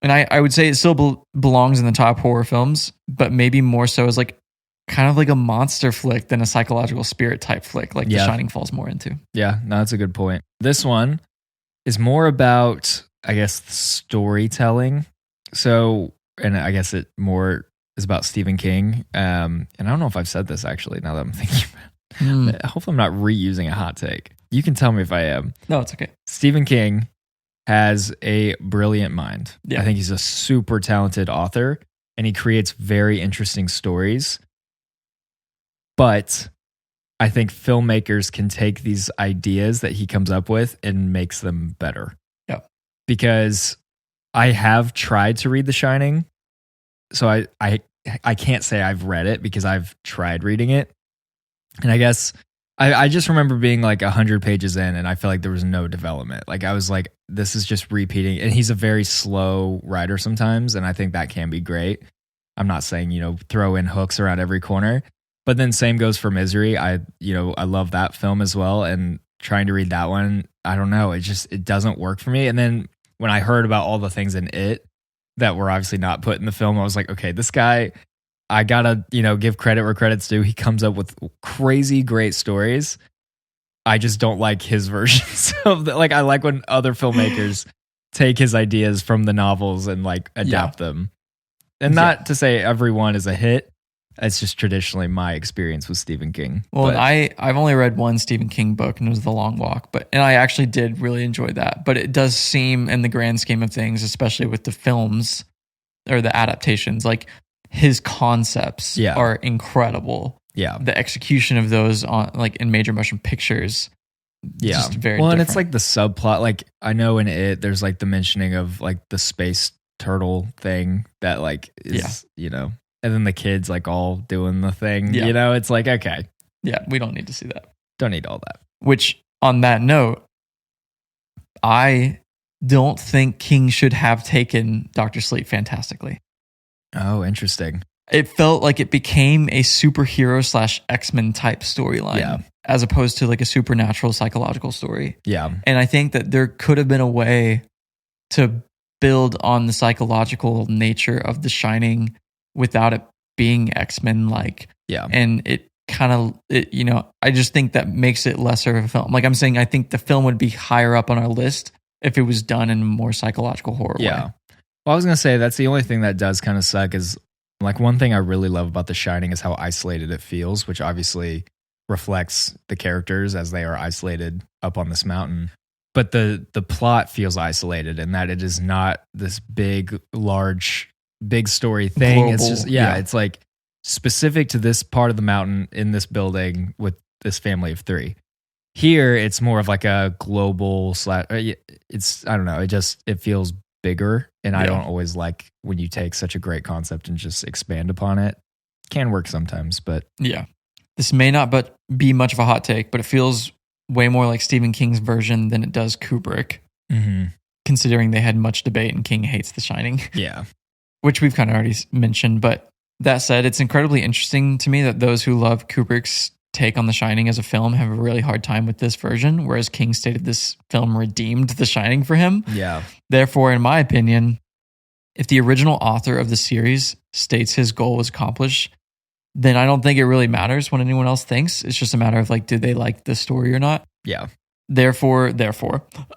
And I would say it still belongs in the top horror films, but maybe more so as like kind of like a monster flick than a psychological spirit type flick like The Shining falls more into. Yeah, no, that's a good point. This one is more about, I guess, storytelling. So, and I guess it more is about Stephen King. And I don't know if I've said this actually, now that I'm thinking about it. Hopefully I'm not reusing a hot take. You can tell me if I am. No, it's okay. Stephen King has a brilliant mind. Yeah. I think he's a super talented author and he creates very interesting stories. But I think filmmakers can take these ideas that he comes up with and makes them better. Yeah. Because I have tried to read The Shining. So I can't say I've read it because I've tried reading it. And I guess I just remember being like 100 pages in and I feel like there was no development. Like I was like, this is just repeating. And he's a very slow writer sometimes. And I think that can be great. I'm not saying, throw in hooks around every corner. But then same goes for Misery. I love that film as well. And trying to read that one, I don't know. It doesn't work for me. And then when I heard about all the things in it that were obviously not put in the film, I was like, okay, this guy, I gotta, give credit where credit's due. He comes up with crazy great stories. I just don't like his versions of like, I like when other filmmakers take his ideas from the novels and like adapt them. And not to say everyone is a hit. It's just traditionally my experience with Stephen King. Well, I've only read one Stephen King book and it was The Long Walk, and I actually did really enjoy that. But it does seem in the grand scheme of things, especially with the films or the adaptations, like his concepts are incredible. Yeah. The execution of those on like in major motion pictures. Yeah. Just very different. And it's like the subplot, like I know in it, there's like the mentioning of like the space turtle thing that like is, and then the kids like all doing the thing, it's like, okay. Yeah, we don't need to see that. Don't need all that. Which, on that note, I don't think King should have taken Dr. Sleep fantastically. Oh, interesting. It felt like it became a superhero / X-Men type storyline as opposed to like a supernatural psychological story. Yeah. And I think that there could have been a way to build on the psychological nature of The Shining without it being X-Men like. Yeah. And it kind of, I just think that makes it lesser of a film. Like I'm saying, I think the film would be higher up on our list if it was done in a more psychological horror way. Well, I was going to say that's the only thing that does kind of suck is like one thing I really love about The Shining is how isolated it feels, which obviously reflects the characters as they are isolated up on this mountain. But the plot feels isolated in that it is not this big, big story thing. Global, it's just, it's like specific to this part of the mountain in this building with this family of 3. Here, it's more of like a global it's, I don't know, it feels bigger. And I don't always like when you take such a great concept and just expand upon it. Can work sometimes, but. Yeah. This may not be much of a hot take, but it feels way more like Stephen King's version than it does Kubrick. Mm-hmm. Considering they had much debate and King hates The Shining. Yeah. Which we've kind of already mentioned. But that said, it's incredibly interesting to me that those who love Kubrick's take on The Shining as a film have a really hard time with this version, whereas King stated this film redeemed The Shining for him. Yeah. Therefore, in my opinion, if the original author of the series states his goal was accomplished, then I don't think it really matters what anyone else thinks. It's just a matter of like, do they like the story or not? Yeah. Therefore,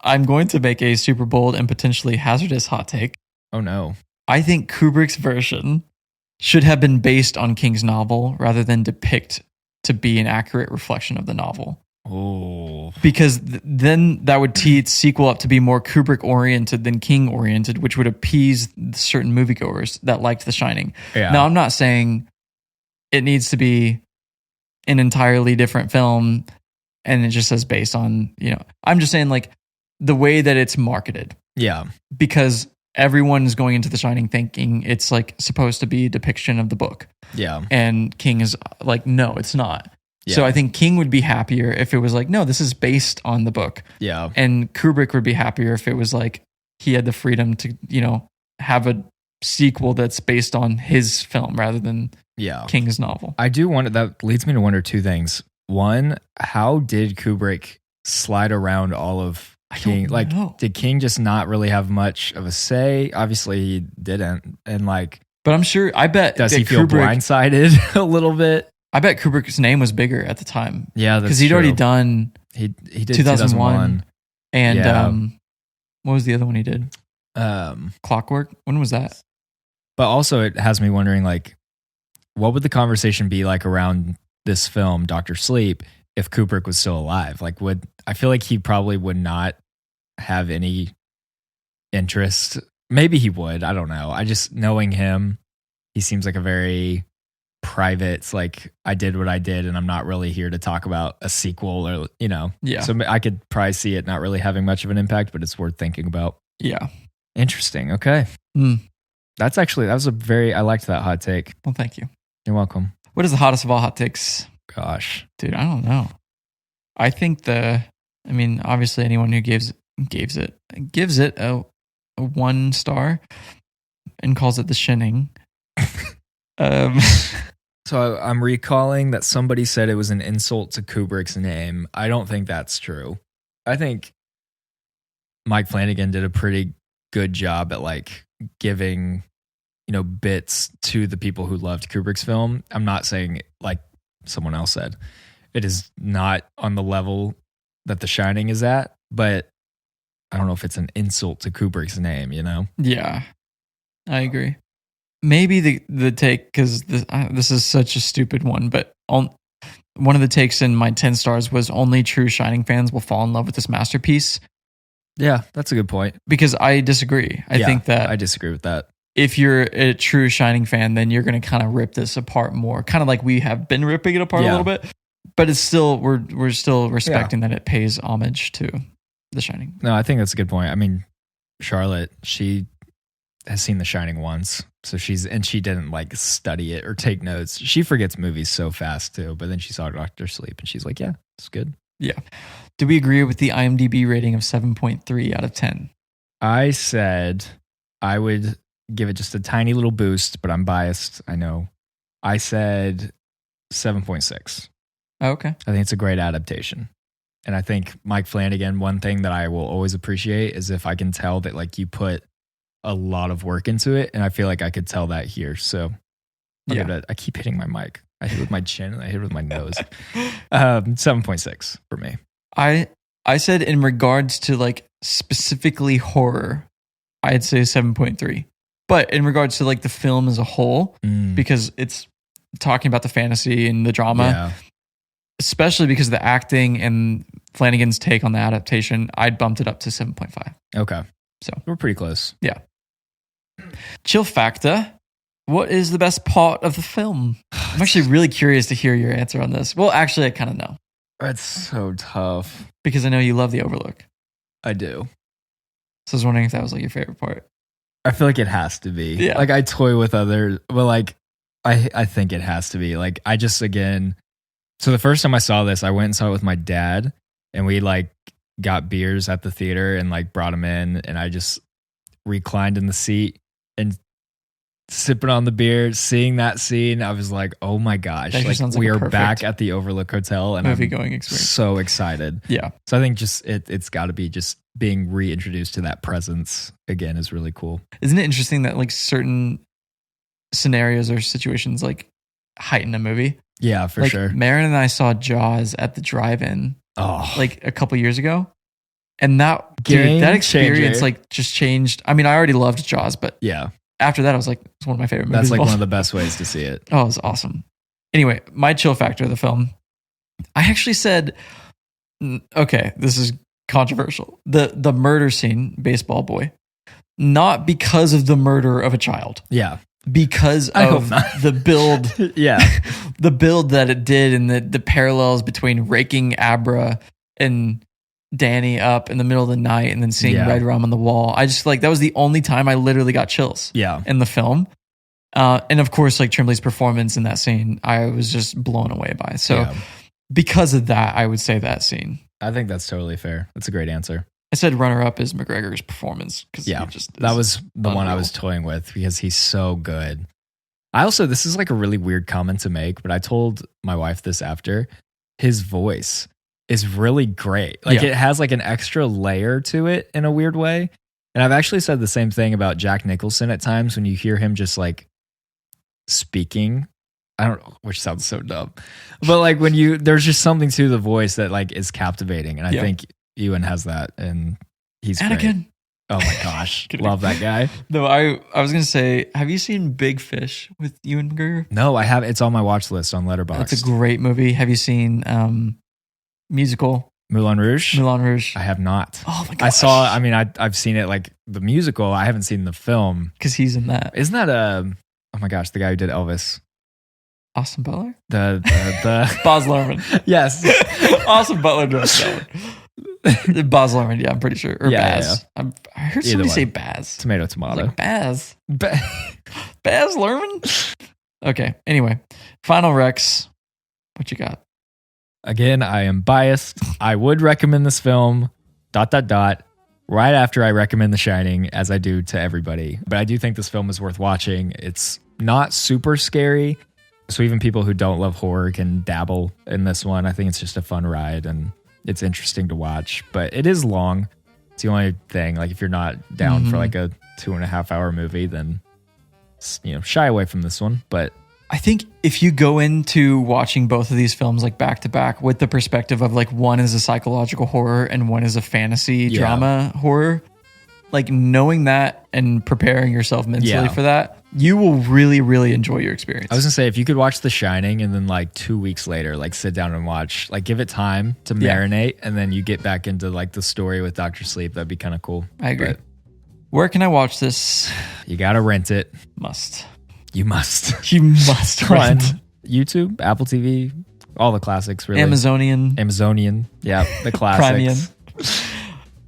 I'm going to make a super bold and potentially hazardous hot take. Oh no. I think Kubrick's version should have been based on King's novel rather than depict to be an accurate reflection of the novel. Oh, Because then that would tee its sequel up to be more Kubrick oriented than King oriented, which would appease certain moviegoers that liked The Shining. Yeah. Now, I'm not saying it needs to be an entirely different film and it just says based on, I'm just saying like the way that it's marketed. Yeah. Because everyone is going into The Shining thinking it's like supposed to be a depiction of the book. Yeah. And King is like, no, it's not. Yeah. So I think King would be happier if it was like, no, this is based on the book. Yeah. And Kubrick would be happier if it was like he had the freedom to, have a sequel that's based on his film rather than King's novel. I do wonder, that leads me to wonder two things. One, how did Kubrick slide around all of King? Like, did King just not really have much of a say? Obviously he didn't. And like, but I'm sure, I bet. Does he feel blindsided a little bit? I bet Kubrick's name was bigger at the time. Yeah, that's because he'd already done. He did 2001. And what was the other one he did? Clockwork. When was that? But also, it has me wondering, like, what would the conversation be like around this film, Dr. Sleep, if Kubrick was still alive? Like, I feel like he probably would not have any interest. Maybe he would. I don't know. I just, knowing him, he seems like a very private, it's like, I did what I did and I'm not really here to talk about a sequel or, Yeah. So I could probably see it not really having much of an impact, but it's worth thinking about. Yeah. Interesting. Okay. That was I liked that hot take. Well, thank you. You're welcome. What is the hottest of all hot takes? Gosh. Dude, I don't know. I think obviously anyone who gives it a 1 star and calls it the Shinning. So I'm recalling that somebody said it was an insult to Kubrick's name. I don't think that's true. I think Mike Flanagan did a pretty good job at like giving, bits to the people who loved Kubrick's film. I'm not saying, like someone else said, it is not on the level that The Shining is at, but I don't know if it's an insult to Kubrick's name, Yeah, I agree. Maybe the take, because this is such a stupid one, but one of the takes in my 10 stars was only true Shining fans will fall in love with this masterpiece. Yeah, that's a good point. Because I disagree. I think that I disagree with that. If you're a true Shining fan, then you're going to kind of rip this apart more, kind of like we have been ripping it apart a little bit. But it's still, we're still respecting that it pays homage to The Shining. No, I think that's a good point. I mean, Charlotte, she has seen The Shining once, so she didn't like study it or take notes. She forgets movies so fast too, but then she saw Dr. Sleep and she's like, yeah, it's good. Yeah. Do we agree with the IMDb rating of 7.3 out of 10? I said I would give it just a tiny little boost, but I'm biased. I know. I said 7.6. Okay. I think it's a great adaptation. And I think Mike Flanagan, one thing that I will always appreciate is if I can tell that like you put a lot of work into it. And I feel like I could tell that here. So I keep hitting my mic. I hit it with my chin and I hit it with my nose. 7.6 for me. I said in regards to like specifically horror, I'd say 7.3. But in regards to like the film as a whole, because it's talking about the fantasy and the drama, especially because of the acting and Flanagan's take on the adaptation, I'd bumped it up to 7.5. Okay. So we're pretty close. Yeah. Chill factor. What is the best part of the film? I'm actually really curious to hear your answer on this. Well, actually, I kind of know. That's so tough. Because I know you love the Overlook. I do. So I was wondering if that was like your favorite part. I feel like it has to be. Yeah. Like I toy with others, but like I think it has to be. Like I just, again, so the first time I saw this, I went and saw it with my dad and we like got beers at the theater and like brought them in and I just reclined in the seat and sipping on the beer, seeing that scene, I was like, oh my gosh, like we are back at the Overlook Hotel and movie going experience. So excited. Yeah. So I think just it's got to be just being reintroduced to that presence again is really cool. Isn't it interesting that like certain scenarios or situations like heighten a movie? Yeah, for sure. Marin and I saw Jaws at the drive-in like a couple years ago. And that experience like just changed. I mean, I already loved Jaws, but yeah. After that, I was like, it's one of my favorite movies. That's like one of the best ways to see it. Oh, it was awesome. Anyway, my chill factor of the film. I actually said Okay, this is controversial. The murder scene, baseball boy, not because of the murder of a child. Yeah. Because I hope of not. the build. Yeah. The build that it did and the parallels between raking Abra and Danny up in the middle of the night and then seeing Yeah. Red Rum on the wall. I just like, that was the only time I literally got chills Yeah. in the film. And of course, like Tremblay's performance in that scene, I was just blown away by. So Yeah. because of that, I would say that scene. I think that's totally fair. That's a great answer. I said runner up is McGregor's performance. Yeah. Just That was the one I unreal. was toying with because he's so good. I also, this is like a really weird comment to make, but I told my wife this after. His voice is really great. Like Yeah. it has like an extra layer to it in a weird way. And I've actually said the same thing about Jack Nicholson at times when you hear him just like speaking. I don't know, which sounds so dumb. But like when there's just something to the voice that like is captivating. And I Yeah. think Ewan has that and he's great. Anakin. Oh my gosh. Kidding. Love that guy. No, I was going to say, have you seen Big Fish with Ewan McGregor? No, I have. It's on my watch list on Letterboxd. That's a great movie. Have you seen musical Moulin Rouge? Moulin Rouge? I have not. Oh my gosh. I've seen it like the musical. I haven't seen the film. Because he's in that. Isn't that oh my gosh, the guy who did Elvis? Austin Butler? The Baz Luhrmann. yes. Austin Butler does that one. Baz Luhrmann, yeah, I'm pretty sure. Or Yeah, Baz. I heard Either somebody way. say Baz. Tomato, I was tomato. like, Baz. Ba- Baz Luhrmann? Okay, anyway. Final Rex. What you got? Again, I am biased. I would recommend this film. ... Right after I recommend The Shining, as I do to everybody. But I do think this film is worth watching. It's not super scary. So even people who don't love horror can dabble in this one. I think it's just a fun ride and it's interesting to watch. But it is long. It's the only thing. Like if you're not down for like a 2.5 hour movie, then shy away from this one. But I think if you go into watching both of these films like back to back with the perspective of like one is a psychological horror and one is a fantasy drama horror, like knowing that and preparing yourself mentally for that, you will really, really enjoy your experience. I was gonna say, if you could watch The Shining and then like 2 weeks later, like sit down and watch, like give it time to marinate, and then you get back into like the story with Dr. Sleep, that'd be kind of cool. I agree. But Where can I watch this? you gotta rent it. Must. You must. You must On rent. YouTube, Apple TV, all the classics, really. Amazonian. Yeah, the classics.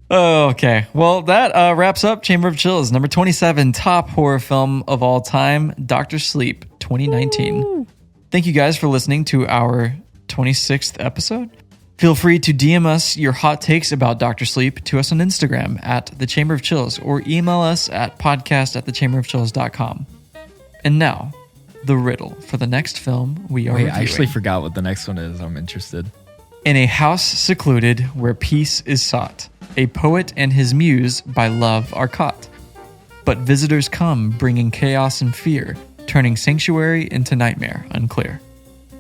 Oh, okay. Well, that wraps up Chamber of Chills, number 27, top horror film of all time, Dr. Sleep, 2019. Ooh. Thank you guys for listening to our 26th episode. Feel free to DM us your hot takes about Dr. Sleep to us on Instagram at The Chamber of Chills or email us at podcast@thechamberofchills.com. And now, the riddle for the next film we are reviewing. I actually forgot what the next one is. I'm interested. In a house secluded where peace is sought, a poet and his muse by love are caught. But visitors come bringing chaos and fear, turning sanctuary into nightmare unclear.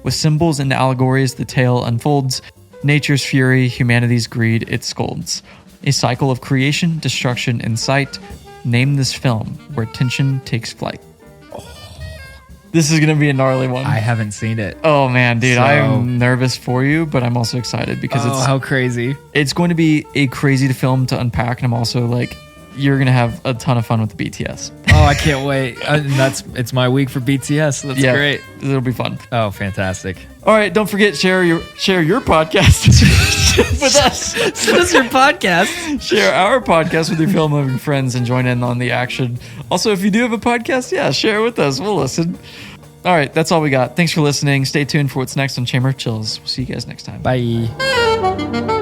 With symbols and allegories the tale unfolds, nature's fury, humanity's greed it scolds. A cycle of creation, destruction, and sight. Name this film where tension takes flight. This is going to be a gnarly one. I haven't seen it. Oh man, dude, I'm nervous for you, but I'm also excited because how crazy. It's going to be a crazy film to unpack, and I'm also like, you're going to have a ton of fun with the BTS. Oh, I can't wait. It's my week for BTS. That's great. It'll be fun. Oh, fantastic. All right, don't forget share your podcast with us. What is your podcast? Share our podcast with your film loving friends and join in on the action. Also, if you do have a podcast, share it with us. We'll listen. All right, that's all we got. Thanks for listening. Stay tuned for what's next on Chamber of Chills. We'll see you guys next time. Bye.